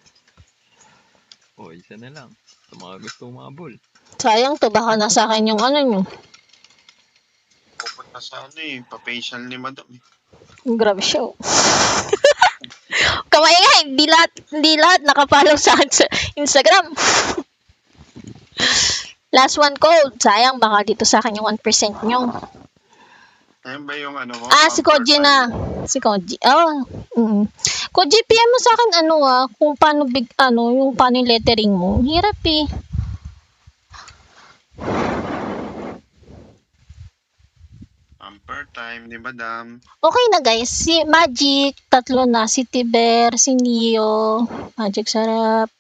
O, isa na lang. Sa mga gusto umabol. Sayang to, baka nasa akin yung ano nyo. Pupunta sa ano eh, pa-facial ni madam. Grabe siya. Oh. Kamay nga, hindi lahat nakapollow sa akin sa Instagram. Last one code. Sayang, baka dito sa akin yung 1% nyo. Ayun ba yung ano mo? Si Koji na. Si Koji. Oh. Koji, PM mo sa akin kung paano yung paano yung lettering mo. Hirap eh. Amper time ni madam. Okay na guys, si Magic, tatlo na, si Tiber, si Neo, Magic Sarap,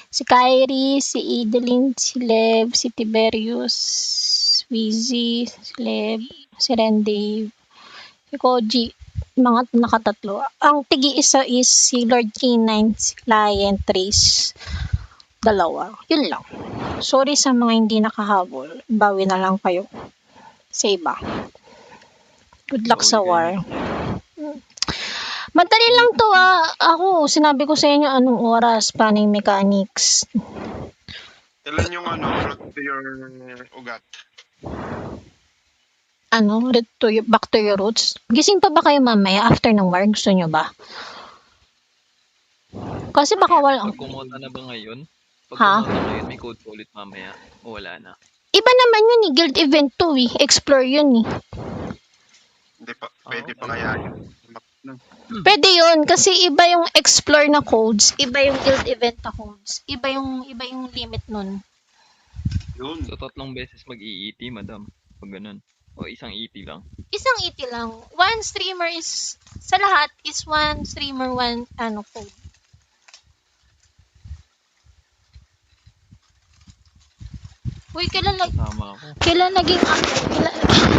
si Kyrie, si Idelin, si Lev, si Tiberius, Wheezy, si Lev, si Rendave, si Koji, mga nakatatlo. Ang tigi-isa is si Lord K9, si Lion, Trace, dalawa. Yun lang. Sorry sa mga hindi nakahabol. Bawi na lang kayo sa iba. Good luck sa war. Madali lang to Ako, sinabi ko sa inyo anong oras, paano yung mechanics. Ilan yung route to your ugat? Back to your roots. Gising pa ba kayo mamaya after ng war? Gusto nyo ba? Kasi baka wala. Pag kumota na ba ngayon? Pag Ha? kumota ngayon, may code pa ulit mamaya. O wala na. Iba naman yun guild event to Explore yun Hindi pa, pwede pa kaya yun. Pwede yun kasi iba yung explore na codes, iba yung guild event na codes, iba yung limit nun. Yun. So, 3 beses mag-EET, madam. Pag ganun. O, isang ET lang. Isang ET lang. One streamer is, sa lahat is one streamer, one code. Uy, Tama ako. kailan naging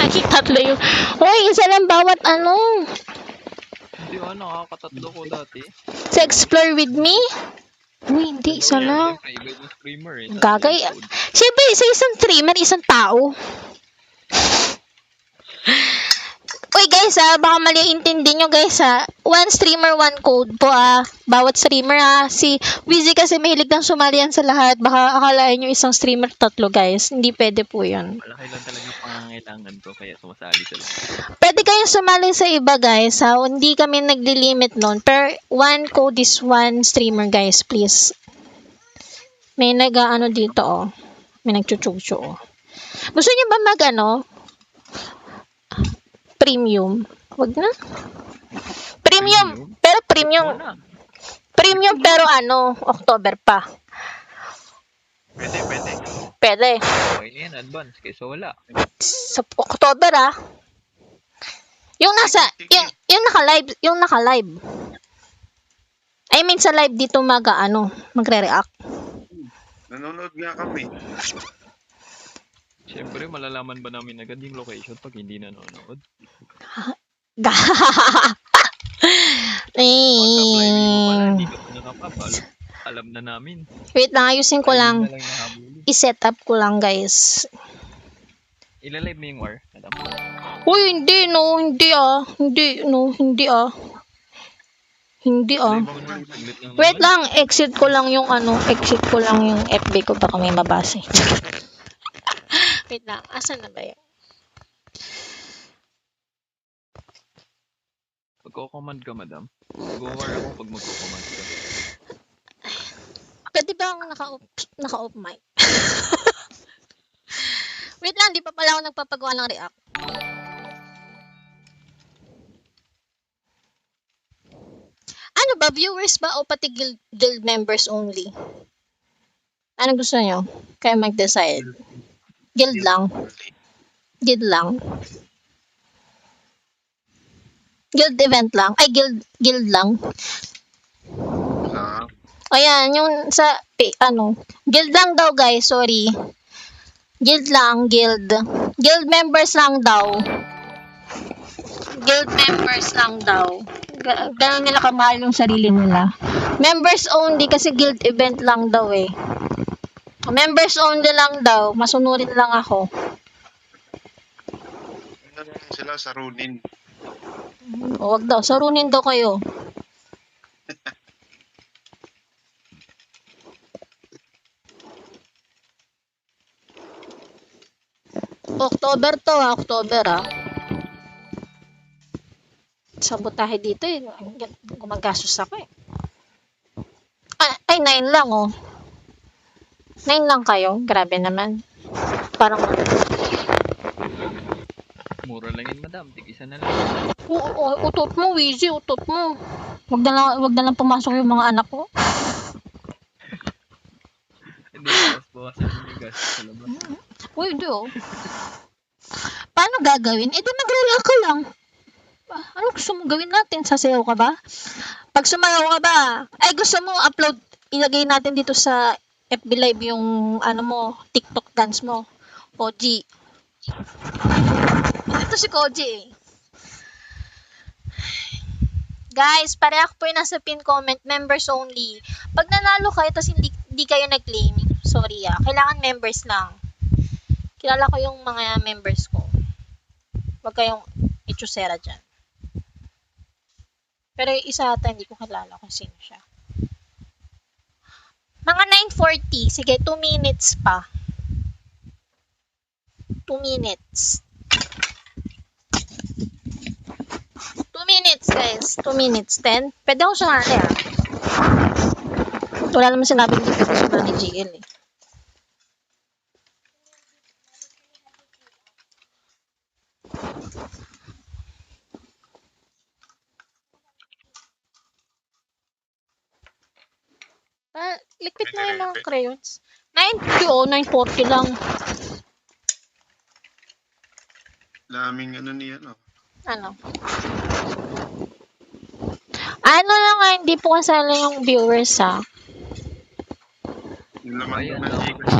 naging tatlo yung, uy, isa lang bawat Hindi nakakatatlo ko dati. sa explore with me? Uy, hindi, isa lang. Siyempre, iba yung streamer eh. Gagay. Siyempre, sa isang streamer, isang tao. Uy guys baka mali intindi nyo guys one streamer, one code po bawat streamer si Wheezy kasi mahilig lang sumali yan sa lahat, baka akalain nyo isang streamer tatlo guys, hindi pwede po yun. Malaki lang talaga yung pangangailangan ko kaya sumasali sila. Pwede kayong sumali sa iba guys hindi kami nagli-limit nun, per one code is one streamer guys, please. May dito may nagchuchugcho gusto nyo ba premium? Wag na. Premium. Pero premium. Wala. Premium pero October pa. Pwede. Pwede. Okay na yan, advance. Kaysa wala. Sa October Yung yung naka-live. I mean sa live dito magre-react. Nanonood nga kami. Siyempre, malalaman ba namin agad yung location pag hindi nanonood? Pag-apply mo pala, hindi ka pa nakapapal. Alam na namin. Wait lang, ayusin ko lang. Ayun na lang nahabulin. I-set up ko lang guys. Ilalive mo yung war. Alam mo. Uy, hindi Live mo na. Saglit lang Wait naman. lang, exit ko lang yung FB ko baka may mabasa. Wait lang, asan na ba yun? Magko-command ka, madam. Mag-war ako pag magko-command ka. Pwede ba ang naka-off mic? Wait lang, di pa pala ako nagpapagawa ng react. Ano ba, viewers ba o pati guild members only? Ano gusto nyo? Kayo mag-decide. Guild lang. Guild lang. Guild event lang. Ay, guild lang. Ah, Ayan, yung sa, guild lang daw guys, sorry. Guild lang, guild. Guild members lang daw. Guild members lang daw. Ganun nila kamahal yung sarili nila. Members only kasi guild event lang daw eh. Members only lang daw. Masunurin lang ako. ano lang sila sa Runin. Huwag daw. Sarunin daw kayo. October to ha. October ha. Sabotahe dito eh. Gumagastos ako eh. Ay, 9 lang oh. 9 lang kayo. Grabe naman. Parang, Mura lang yun, madam. Tig-isa na lang. utot mo, Wheezy, utot mo. Wag na lang pumasok yung mga anak ko. Hindi, bawas-bawasan mo yung gastos sa labas. Uy, hindi oh. Paano gagawin? Eh, di nag-react ka lang. Ano gusto mo gawin natin? Sasayaw ka ba? Pag sumayaw ka ba, ay gusto mo upload, ilagay natin dito sa FB Live yung ano mo, TikTok dance mo. Koji. Ito si Koji eh. Guys, pareha po yung nasa pin comment, members only. Pag nanalo kayo, tapos hindi kayo nag-claim, sorry kailangan members lang. Kilala ko yung mga members ko. Huwag kayong ichusera dyan. Pero yung isa ata, hindi ko kilala kung sino siya. Mga 9:40. Sige, 2 minutes pa. 2 minutes. 2 minutes, guys. 2 minutes. 10. Pwede ako sumali, Wala naman sinabi hindi pwede sumali ni GL, eh. Likpit mo yung mga crayons. 9:40 oh, 9:40 lang. Daming ano niya, no? Ano? Ano lang hindi po kasali yung viewers, Yung laman Ayan, ng madam. Gcash.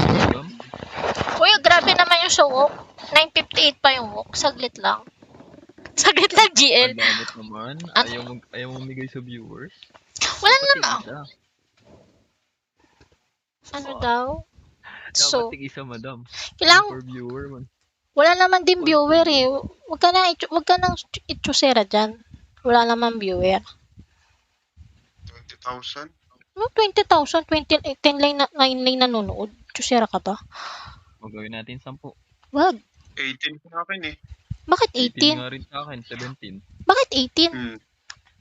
Uy, grabe naman yung show walk. 9:58 pa yung walk. Saglit lang. Saglit lang, GL. Ang damot naman. Ah. Ayaw mo migay sa viewers. Wala Dapat naman. tig-isa. Ano daw? So, Dapat tig-isa, madam. kailangan, For viewer man. wala naman din viewer eh. Huwag ka nang itchusera dyan. Wala naman viewer. 20,000? 20,000, 10 lang 9 lang nanonood. Chusera ka ba? Magawin natin 10. Wag. 18 sa akin eh. Bakit 18 18? nga rin sa akin, 17. Bakit 18? Hmm.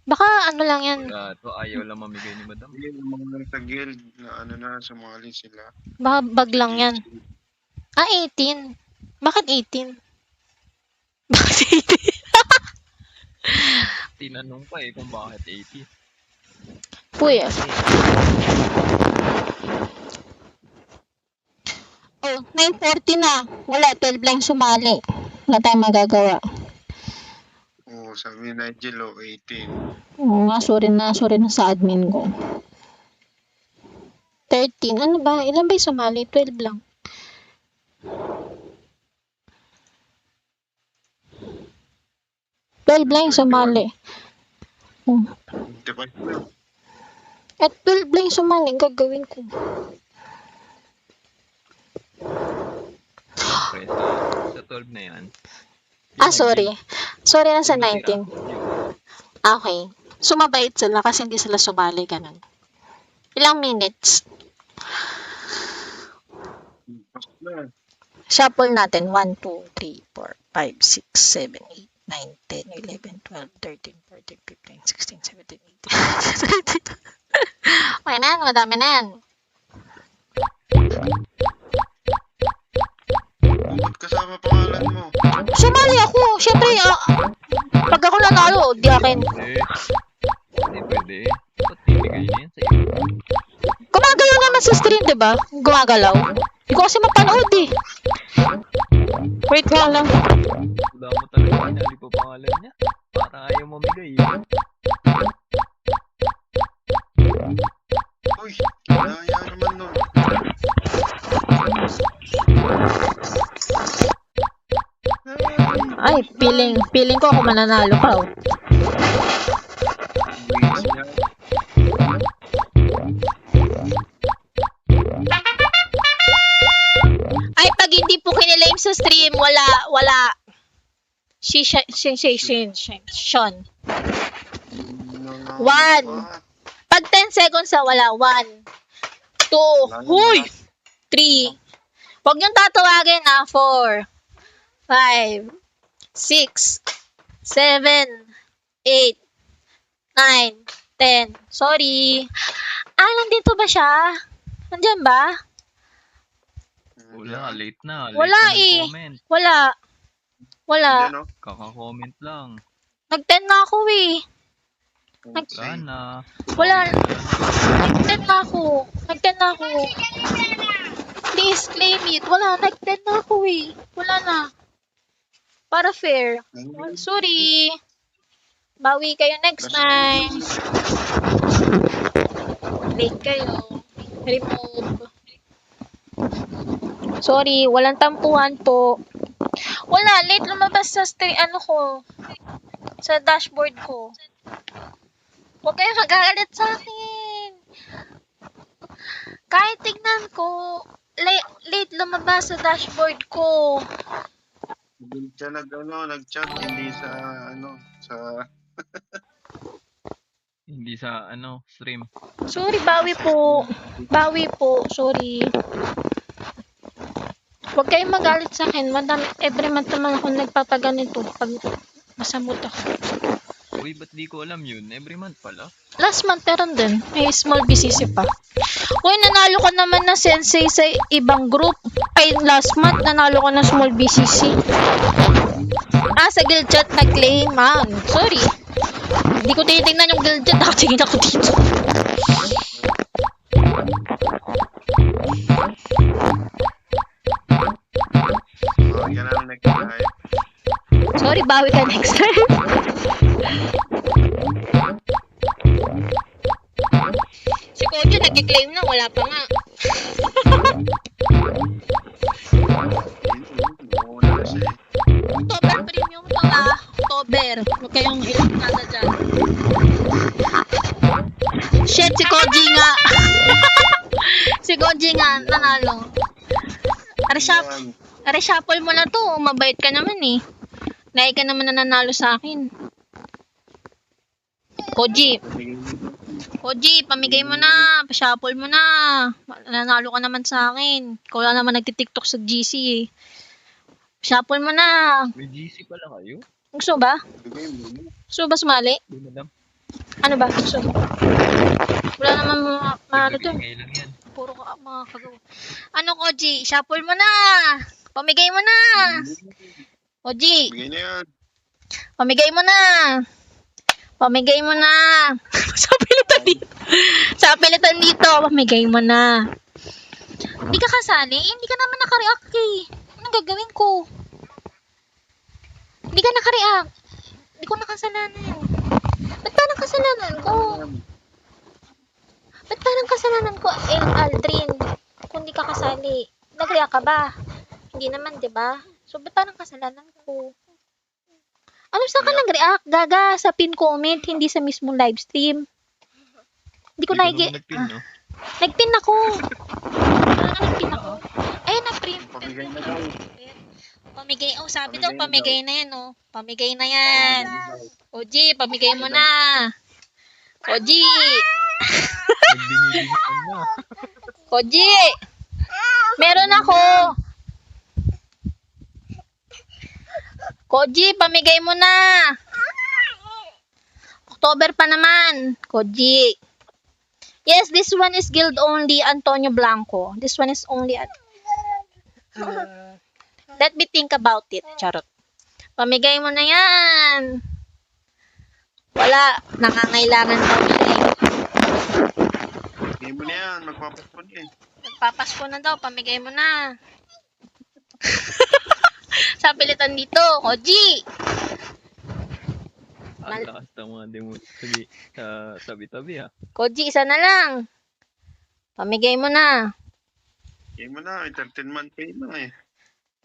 Baka ano lang yan. Kaya to ayaw lang mamigay ni madam. Yung mga sa guild na ano na, sumali sila. Baka bag lang yan. 18. Bakit 18? Bakit 18? Tinanong pa kung bakit 80. Puy. Oh, 9:40 na. Wala, 12 lang sumali. Wala tayong magagawa. Oo, sabi ni Nigel, 18. Oo nga, sorry na sa admin ko. 13. Ano ba? Ilan ba yung sumali? 12 lang. Lang yung sumali. Diba? At 12 lang yung sumali. Gagawin ko. Siyempre, sa 12 na yan. Sorry. Sorry na sa 19. Okay. Sumabait sila kasi hindi sila sumali. Ganun. Ilang minutes? Shuffle natin. 1, 2, 3, 4, 5, 6, 7, 8, 9, 10, 11, 12, 13, 14, 15, 16, 17, 18, 19. Okay na yan. Madami na yan. Ba't kasama pangalan mo? Sumali ako. Siyempre, pag ako nanalo, di akin. Hindi pwede. Ba't bibigay na yan sa iyo? Gumagalaw naman sa stream, di ba? Gumagalaw. Hindi ko kasi mapanood eh. Wait nga lang. Wala mo talaga sinali pa pangalan niya. Parang ayaw mamigay. Uy, kaya naman nun. Ay, feeling ko ako mananalo pa. Oh. Wish niya. Ay, pag hindi po kinilame sa stream, wala. Sean. One. Pag 10 seconds na wala, 1, 2, huy! 3. Huwag niyong tatawagin, 4, 5, 6, 7, 8, 9, 10. Sorry. Nandito ba siya? Nandyan ba? Wala, late na. Late Wala na eh. comment. Wala. Diyan, no? Kaka-comment lang. Nag-10 na ako eh. Wala na. Wala. Nag-10 na ako. Please claim it. Wala. Nag-10 na ako eh. Wala na. Para fair. Sorry. Bawi kayo next time. Late kayo. Remove. Sorry. Walang tampuhan po. Wala. Late lumabas sa sa dashboard ko. Huwag kayo magagalit sa akin. Kahit tignan ko, late lumabas sa dashboard ko. Doon siya nag-chat, hindi sa, Hindi sa stream. Sorry, bawi po. Sorry. Huwag kayong magalit sa akin. Every month naman ako nagpapaganito pag masamot ako. Uy, ba't di ko alam yun? Every month pala. Last month, meron din. May small BCC pa. Uy, nanalo ka naman na sensei sa ibang group. Ay, last month, nanalo ka na small BCC. Sa guild chat nag-claim. Sorry. Hindi ko tinitingnan yung guild chat. Nakatingin ako dito. yan ang next time. Sorry, bawi ka next time. Si Kojo nag-claim na, wala pa nga. Muna na siya eh. October premium to October. Huwag kayong ilang dyan. Shit, si Koji nga. Si Koji nga, nanalo. Reshuffle mo na to. Mabait ka naman eh. Nahi ka naman na nanalo sa akin. Koji, pamigay mo na. Pa-shuffle mo na. Nanalo ka naman sa akin. Ikaw lang naman nagtitiktok sa GC eh. Shuffle mo na. May GC pala kayo? Gusto ba? Gusto ba sumali? Di madam. Ano ba? Gusto? Wala naman ano to. Ngayon lang yan. Puro mga kagawa. Ano, Koji? Shuffle mo na. Pamigay mo na. Koji, Bigay na yan. pamigay mo na. Pamigay mo na. Sa pilitan dito. Sa pilitan dito. Pamigay mo na. Hindi ka kasali? Hindi ka naman nakareact eh. Anong gagawin ko? Hindi ka nakareact. Hindi ko nakasalanan. Ba't parang kasalanan ko? Ba't parang kasalanan ko? Aldrin. Kung hindi ka kasali. Nag-react ka ba? Hindi naman, di ba? So, ba't parang kasalanan ko? Ano saan ka nag-react? Gaga, sa pin comment, hindi sa mismong live stream. Hindi ko Hindi nagpin. nagpin, no? Nagpin ako. Nagpin ako. Ayun na, print. Pamigay na daw. Pamigay. Oh, sabi daw, Pamigay pamigay na yan, oh. Pamigay na yan. Oji, pamigay mo na. Oji. Nagbinibingan na. Oji. Meron ako. Koji, pamigay mo na. October pa naman. Koji. Yes, this one is guild only Antonio Blanco. This one is only let me think about it. Charot. Pamigay mo na yan. Wala. Nangangailangan pa yan. Bigay mo na yan. Magpapaspon eh. Nagpapasko na daw. Pamigay mo na. Sabi magpapilitan dito. Koji! Ang lakas ng mga demo sa tabi-tabi ha. Koji, isa na lang. Pamigay mo na. Game mo na, 13-month pay na eh.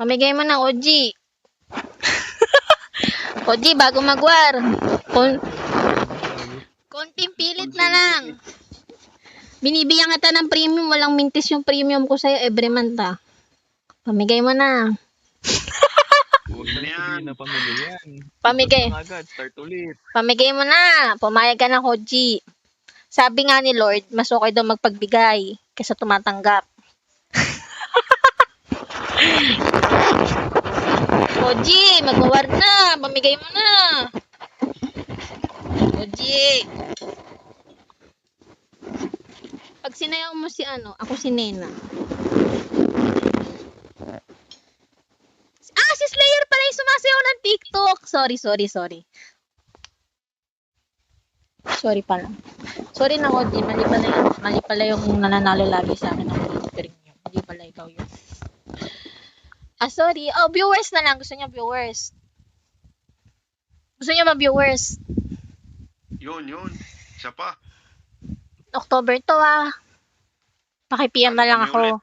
Pamigay mo na, Koji. Koji, bago magwar. Konting pilit na lang. Binibigyan kita ng premium. Walang mintis yung premium ko sa'yo every month ah. Pamigay mo na. Huwag na Yan. sabihin na pamigay yan. Pamigay. Start na agad, start ulit. Pamigay mo na. Pumayag ka na, Koji. Sabi nga ni Lord, mas okay daw magpagbigay kaysa tumatanggap. Koji, magwawar na. Pamigay mo na. Koji. Pag sinayaw mo si ako si Nena. Si Slayer pala yung sumasayaw ng TikTok. Sorry. Sorry pala. Sorry na, Koji. Mali pala yung nananalo lagi sa akin ng premium. Hindi pala ikaw yun. Sorry. Viewers na lang. Gusto niyo viewers. Gusto niyo ba viewers? Yun. Isa pa. October to Paki-PM na lang Ano kami ako.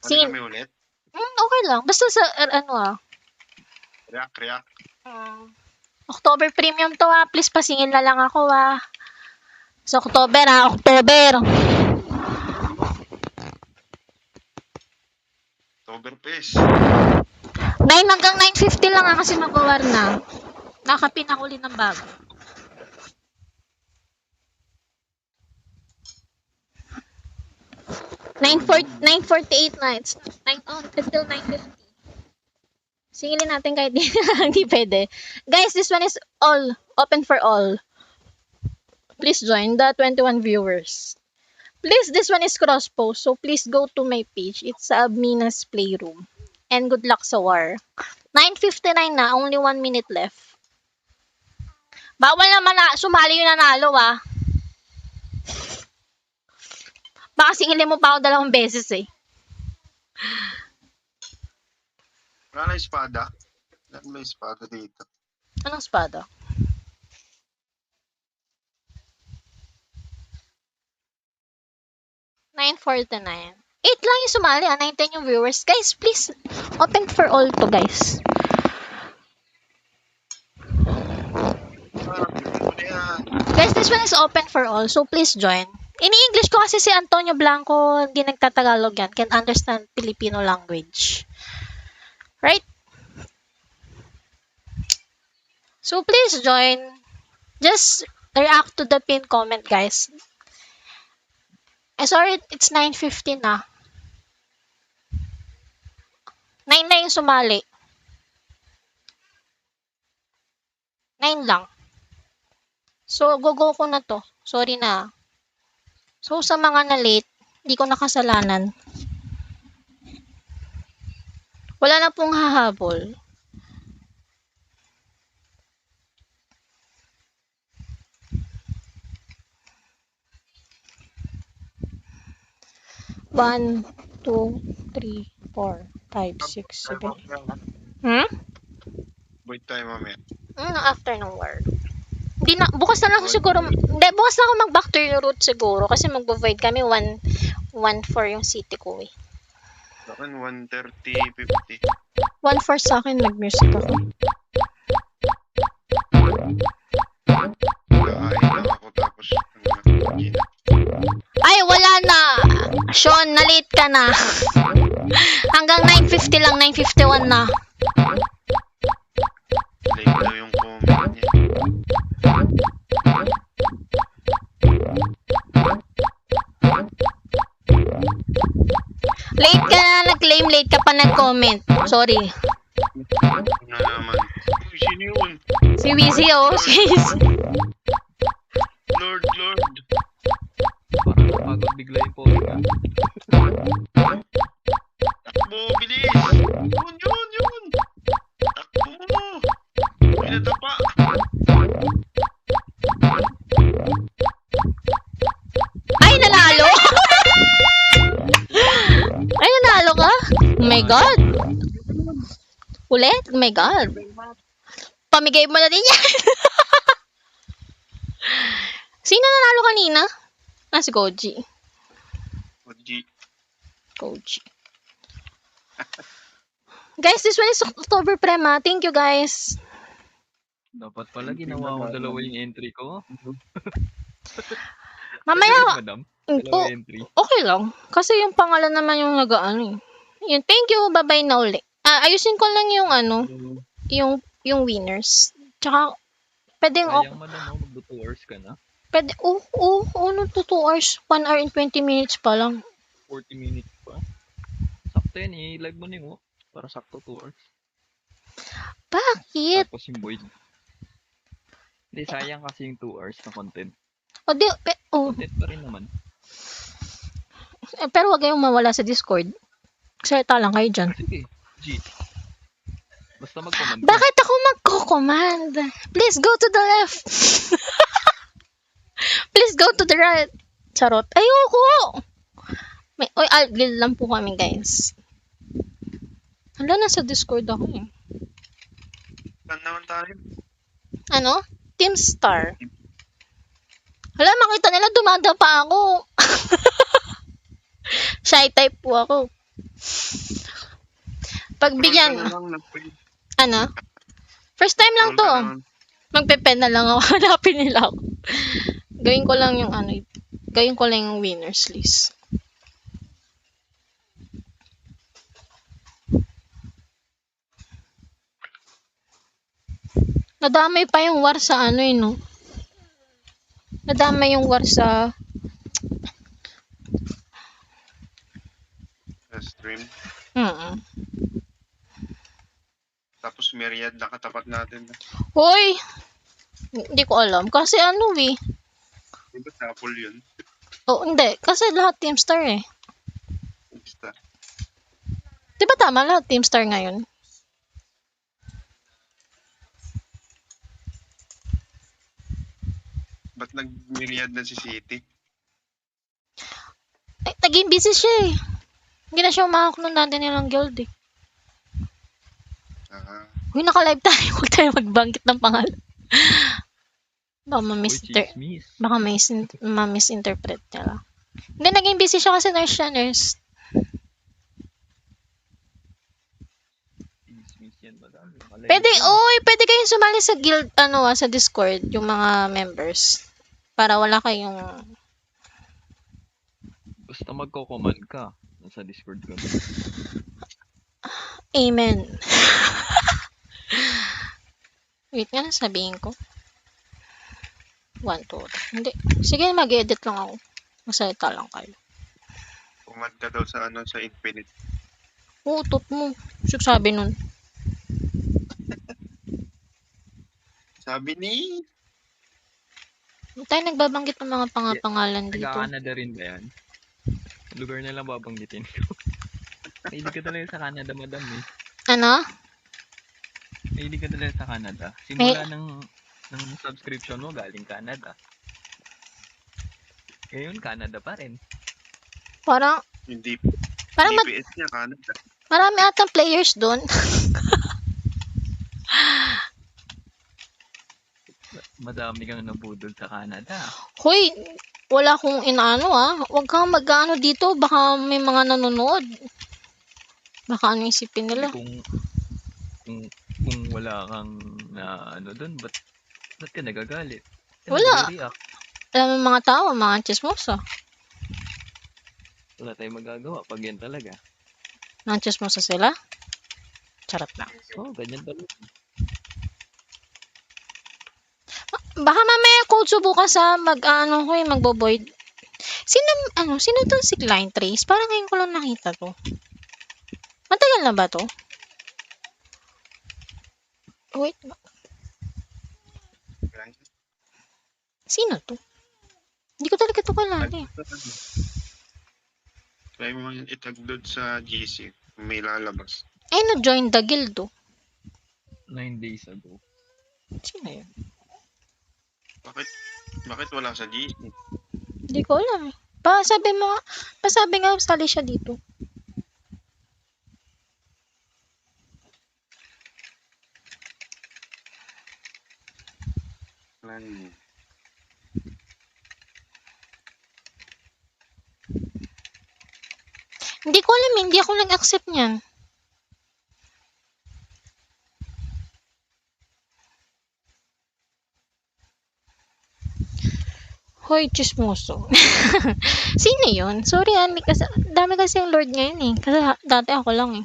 Sige. Ano kami ulit? Okay lang. Basta sa, React. October premium to Please pasingin na lang ako Sa October October. October Fest. 9 hanggang 9:50 lang kasi mag-war na. Nakapin ako ulit ng bago. Nine 48 nights. Until 9:50. Singilin natin kahit hindi pwede. Guys, this one is all. Open for all. Please join the 21 viewers. Please, this one is cross-post. So, please go to my page. It's Abmina's Playroom. And good luck sa war. 9:59 na. Only 1 minute left. Bawal naman na sumali yung nanalo Baka singilin mo pa ako 2 beses Wala na espada. Wala na espada dito. Anong espada? $9.49. 8 lang yung sumali 19 yung viewers. Guys, please, open for all to guys. Guys, this one is open for all. So, please join. Ini-English ko kasi si Antonio Blanco, hindi nagtatagalog yan. Can understand Filipino language. Right? So, please join. Just react to the pinned comment, guys. Sorry, it's 9:50 na. 9 na yung sumali. 9 lang. So, go ko na to. Sorry na. So, sa mga na-late, hindi ko nakasalanan. Wala na pong hahabol. One, 2, 3, 4, 5, 6, 7. Wait tayo mamaya. After ng work. Hindi na, bukas na lang siguro. Hindi, bukas na ako mag-back to your route siguro. Kasi mag-void kami 1-4 yung city ko Sa akin, 1:30, 50. 1-4 sa akin, mag-music ako. Kain lang ako tapos Ay, wala na. Sean, na-late ka na. Hanggang 9:50 lang, 9:51 na. late daw yung comment niya. Late ka na, nag-claim late ka pa nag-comment. Sorry. Na naman. Uy, sino yun? Si Wizzy, Lord. Parang napagod bigla yung post Takbo, bilis! Yun! Takbo mo! Pinatapa! Ay, nanalo! Ay, nanalo ka? Oh my God! Ulit? Oh my God. Pamigay mo na din yan. Sino nanalo kanina? Si Koji. OG. Koji. Guys, this one is October Prema. Thank you, guys. Dapat pala ginawa ko dalawa yung entry ko. Mamaya, Pwede rin, madam. Dalawa po, yung entry. okay lang. Kasi yung pangalan naman yung nag-ano eh. Yun, thank you. Bye-bye na uli. Ayusin ko lang yung yung winners. Tsaka, pwedeng, Sayang, madam, magdo 2 hours ka na. pwede, no, 2 hours, 1 hour and 20 minutes pa lang. 40 minutes pa. Sakto yan, i-live mo na yung para sakto 2 hours. Bakit? Tapos yung Void. Hindi, sayang kasi yung 2 hours na content. Content pa rin naman. Pero wag kayong mawala sa Discord. Salita lang kayo dyan. Sige, G. Basta mag-command ka. Bakit ako magko-command? Please go to the left. Please go to the right. Charot. Ayoko. Oy, alt-guild lang po kami, guys. Hala, nasa Discord ako eh. Saan naman tayo? Ano? Team Star. Hala, makita nila dumada pa ako. Shy type po ako. Pagbigyan, ano? First time lang to. Magpe-pen na lang ako. Hanapin nila ako. Gawin ko lang yung gawin ko lang yung winners list. Nadamay pa yung war sa no? Nadamay yung war sa Stream. Tapos myriad nakatapat natin. Hoy! Hindi ko alam. Kasi eh. Di ba tapol yun? Oh, hindi. Kasi lahat Team Star eh. Basta. Di ba tama lahat Team Star ngayon? Ba't nag-myriad na si City? Naging busy siya eh. Hindi na siya umahak nung dati nilang guild eh. Uy, naka-live tayo. Huwag tayo magbanggit ng pangalan. Baka ma-misinterpret niya lang. Hindi, naging busy siya kasi nurse siya, nurse. Pwede kayong sumali sa guild, sa Discord, yung mga members. Para wala kayong... Basta magko-command ka. Nasa Discord ka. Amen. Wait nga, sabihin ko. 1, 2, hindi. Sige, mag-edit lang ako. Masalita lang kayo. Command ka daw sa sa Infinite. Utot mo. Sabi nun. Sabi ni... Tayo nagbabanggit ng mga pangalan dito. Taga-Canada rin ba yan? Lugar na lang babanggitin ko. Mahilig ka talaga sa Canada, madam eh. Ano? Mahilig ka talaga sa Canada. Simula ng subscription mo, galing Canada. Ngayon, Canada pa rin. Parang Hindi. Parang DPS niya, Canada. marami atang players doon. Madami kang nabudol sa Canada. Hoy, wala akong inaano Huwag kang mag-ano dito. Baka may mga nanonood. Baka ano isipin nila. Kung wala kang na doon, ba't ka nagagalit? Wala. Nag-react. Alam mo mga tao, mga chismosa. Wala tayong magagawa pag yan talaga. Mga chismosa sila. Charot lang. Ganyan talaga. Baka mamaya code subukan sa magbo-void. Sino to si Client Trace? Parang ngayon ko lang nakita to. Matagal na ba to? Wait. Sino to? Hindi ko talaga to kalala eh. Try mo itag doon sa GC. May lalabas. Ay, na-join the guild to. 9 days ago. Sino yun? Bakit wala sa GC? Hindi ko alam eh. Pasabi nga, sali siya dito. Plan. Hindi ko alam, hindi ako nag-accept niyan. Hoy, chismoso. Sino yun? Sorry, kasi, dami kasi yung Lord ngayon eh. Kasi dati ako lang eh.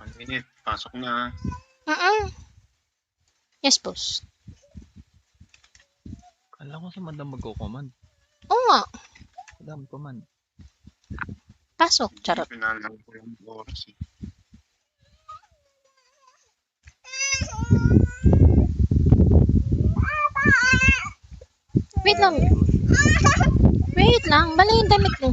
One minute. Pasok na. Yes, boss. Kala ko si Madam magko-command. Oo nga. Madam, command. Pasok. Charot. Pinalang ko yung oras eh. Wait lang. Wait lang. Bala yung damit mo.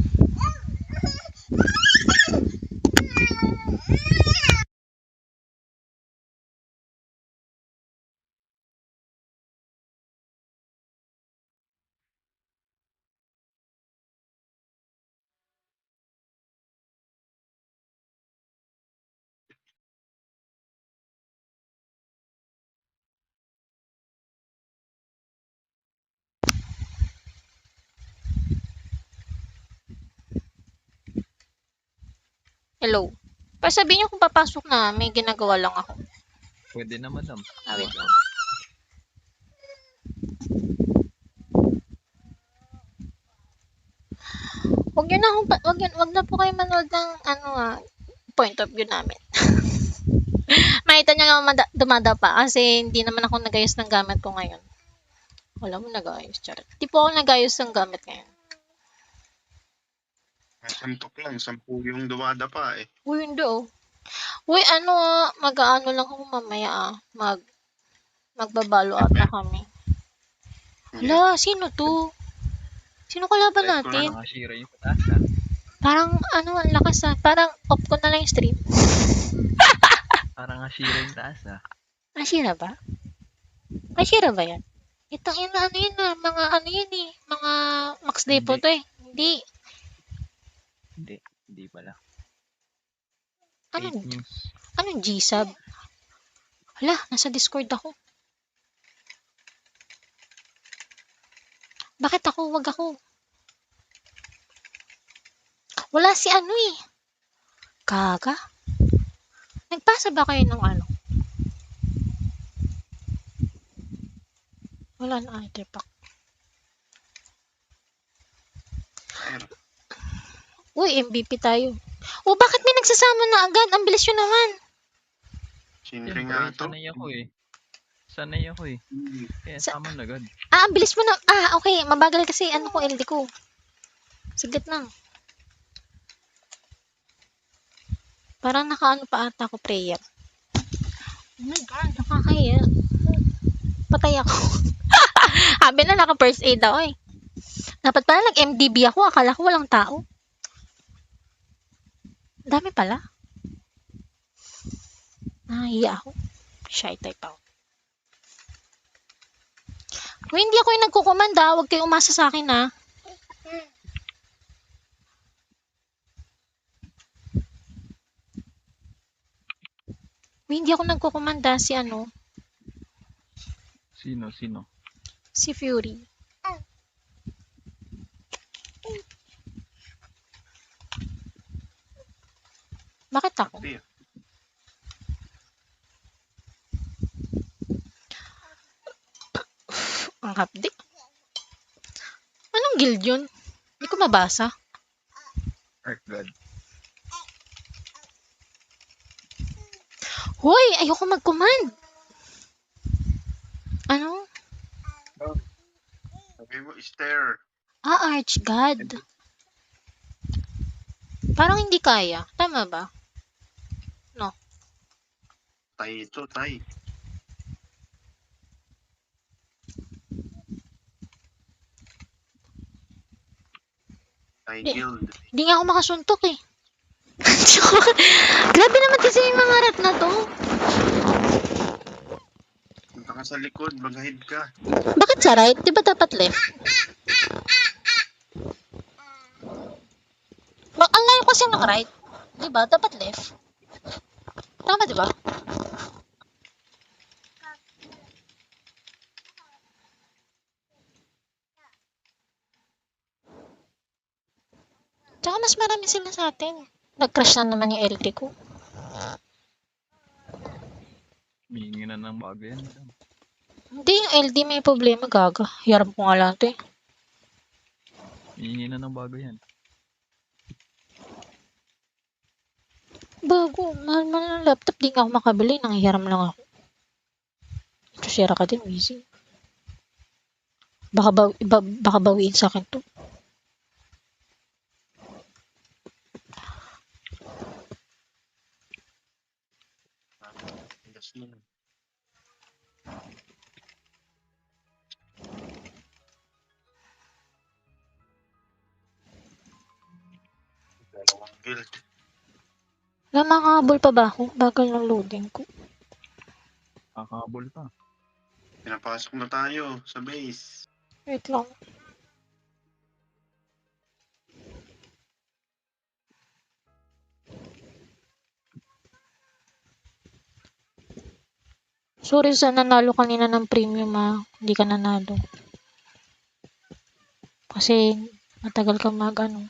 Hello. Pasabihin niyo kung papasok na. May ginagawa lang ako. Pwede na, Madam. Wait lang. Wag na po kayo manood ng point of view namin. Makita niyo naman dumadapa kasi hindi naman ako nagayos ng gamit ko ngayon. Wala mo nagayos, charot. Di po ako nagayos ng gamit ngayon. Santok lang. 10 yung dumadapa eh. Uy, hindi oh. Uy, mag-aano lang ako mamaya magbabalo ata kami. Hala, sino to? Sino kalaban natin? Parang Ashira yung taas, ha? Parang, ang lakas ah. Parang off ko na lang yung stream. Parang Ashira yung taas, ha? Ashira ba? Ashira ba yan? Ito, mga mga Max Depo Hindi. to eh. Hindi. Hindi pala. Anong, Fake news. anong G-Sub? Hala, nasa Discord ako. Bakit ako? Wag ako. Wala si eh. Gaga. Nagpasa ba kayo ng Wala na artifact. Uy, MVP tayo. Bakit may nagsasama na agad? Ang bilis yun naman. Siyempre nga to. Sanay ako eh. Kaya Sa- sama na agad. Ang bilis mo na. Okay. Mabagal kasi LD ko. Saglit lang. Parang pa ata ako prayer. Oh my God, nakakaya. Patay ako. Sabi na naka first aid ako eh. Dapat pala nag-MDB ako. Akala ko walang tao. Dami pala. Nahiya ako. Shy type ako. Kung hindi ako yung nagkukumanda, huwag kayo umasa sa akin ha. Kung hindi ako nagkukumanda, si Sino? si Fury. Bakit ako? Hindi. Ang hapdi. Anong guild yun? Hindi ko mabasa. Arc God. Hoy! Ayoko mag-command! Ano? Sabi mo, stare. Archgod. Parang hindi kaya. Tama ba? Tay ito, tay. Tay Di- guild. Hindi nga ako makasuntok eh. Grabe naman kasi yung mga rat na to. Punta ka sa likod, mag-hide ka. Bakit sa right? Di ba dapat left? Ang layo kasi ng right. Di ba? Dapat left. di ba? Tsaka mas marami sila sa atin. Nag-crash na naman yung LD ko. Hihingi na ng bago yan, madam. Hindi, yung LD may problema, gaga. Hirap ko nga lang ito eh. Hihingi na ng bago yan. Bago, mahal ng laptop. Di nga ako makabili. Nanghihiram lang ako. Ito, sira ka din, easy. Baka bawiin sa akin to. Tigas nun. Dalawang guild. Makakabol pa ba ako? Bagal ng loading ko. Kakabol pa. Pinapasok na tayo sa base. Wait lang. Sorry sa nanalo kanina ng premium hindi ka nanalo. Kasi matagal ka mag-ano.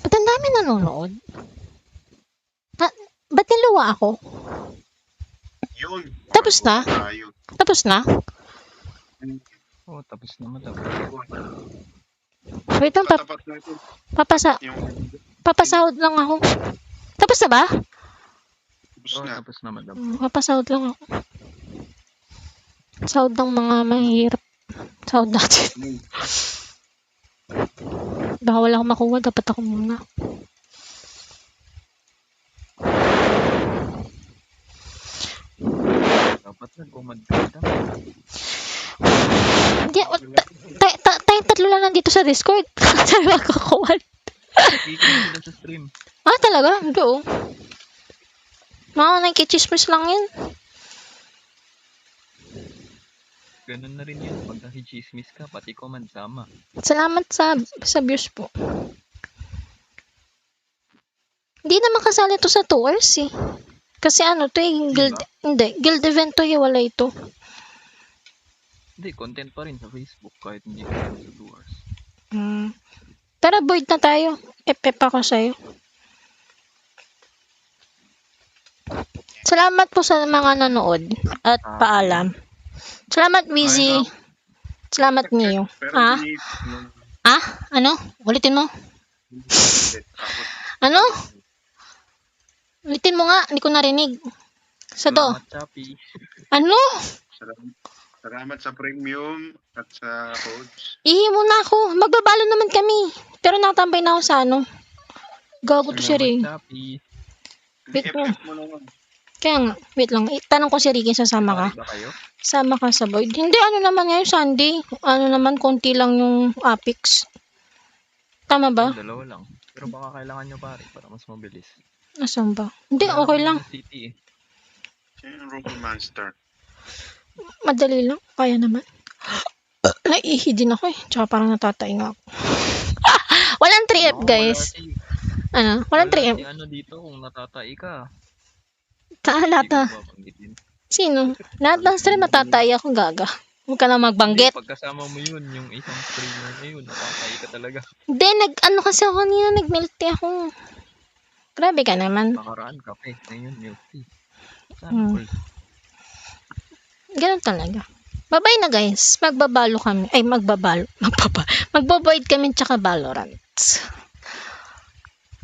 Ba't ang dami nanonood? Ba't niluwa ako? Yun. Tapos na? Tayo. Tapos na? Oo, tapos na, madam. Wait lang, Patapat natin yung papasahod lang ako. Tapos na ba? tapos Oo, na. tapos na, madam. Papasahod lang ako. Sahod ng mga mahirap. Sahod natin. Baka wala akong makuha, dapat ako muna. Dapat nag-umad ka, madam. Hindi, tayong tatlo lang nandito sa Discord. Saan magkukuha? Kikinig sila sa stream. Talaga? Hindi oh. Mga nakikichismis lang yun. Ganun na rin yun. Pag nakichismis ka, pati ko man sama. Salamat sa views po. Hindi naman kasali to sa tours eh. Kasi ano to eh, guild event to, wala ito. Hindi, content pa rin sa Facebook kahit hindi ka sa 2 hours. Tara, void na tayo. Epep ako sa'yo. Salamat po sa mga nanood at paalam. Salamat, Wheezy. Salamat, Neo. Pero Ah? di, Ano? Ulitin mo? tapos, Ano? Ulitin mo nga, hindi ko narinig. Sa do. Salamat, Chappy. Ano? salamat sa premium at sa coach. Ihi muna ako. Magbabalo naman kami. Pero nakatambay na ako sa ano. Gago to siya rin. Salamat, Chappy. Wait mo. FF mo naman. Kaya nga, wait lang. Tanong ko si Ricky, sasama ka? Pari ba kayo? Sama ka sa void. Hindi, ano naman ngayon, Sunday. Ano naman, konti lang yung Apex. Tama ba? Dalawa lang. Pero baka kailangan nyo pare para mas mabilis. Asan ba? Hindi, Wala okay naman lang. sa City eh. Siya yung Robo Monster. Madali lang. Kaya naman. Naiihi din ako eh. Tsaka parang natatay nga ako. Walang 3F, Ako, guys. Ano? Walang 3F. Si ano dito kung natatai ka. Lata. Hindi ko babanggitin. Sino? Lahat ng stream matatay ako, gaga. Huwag ka na magbanggit. Hindi, pagkasama mo yun, yung isang streamer na yun, natatai ka talaga. Hindi, ano kasi ako kanina, nag-milk tea ako. Grabe ka naman. Nakaraan kape, ngayon milk tea. Sample. Ganun talaga. Bye-bye na guys. Magbabalo kami. Ay, magbaboid kami tsaka Valorant.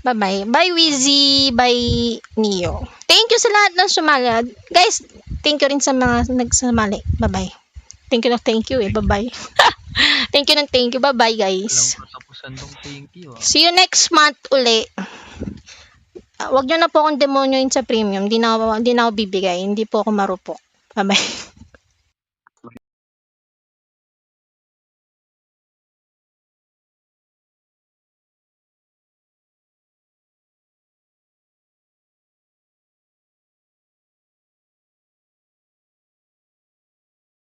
Bye-bye. Bye, Wheezy. Bye, Neo. Thank you sa lahat ng sumali. Guys, thank you rin sa mga nagsamali. Bye-bye. Thank you. Bye-bye. Thank you. Bye-bye, guys. Walang katapusan ng thank you. See you next month uli. Wag nyo na po akong demonyoin sa premium. Di na ako bibigay. Hindi po ako marupok. Bye-bye.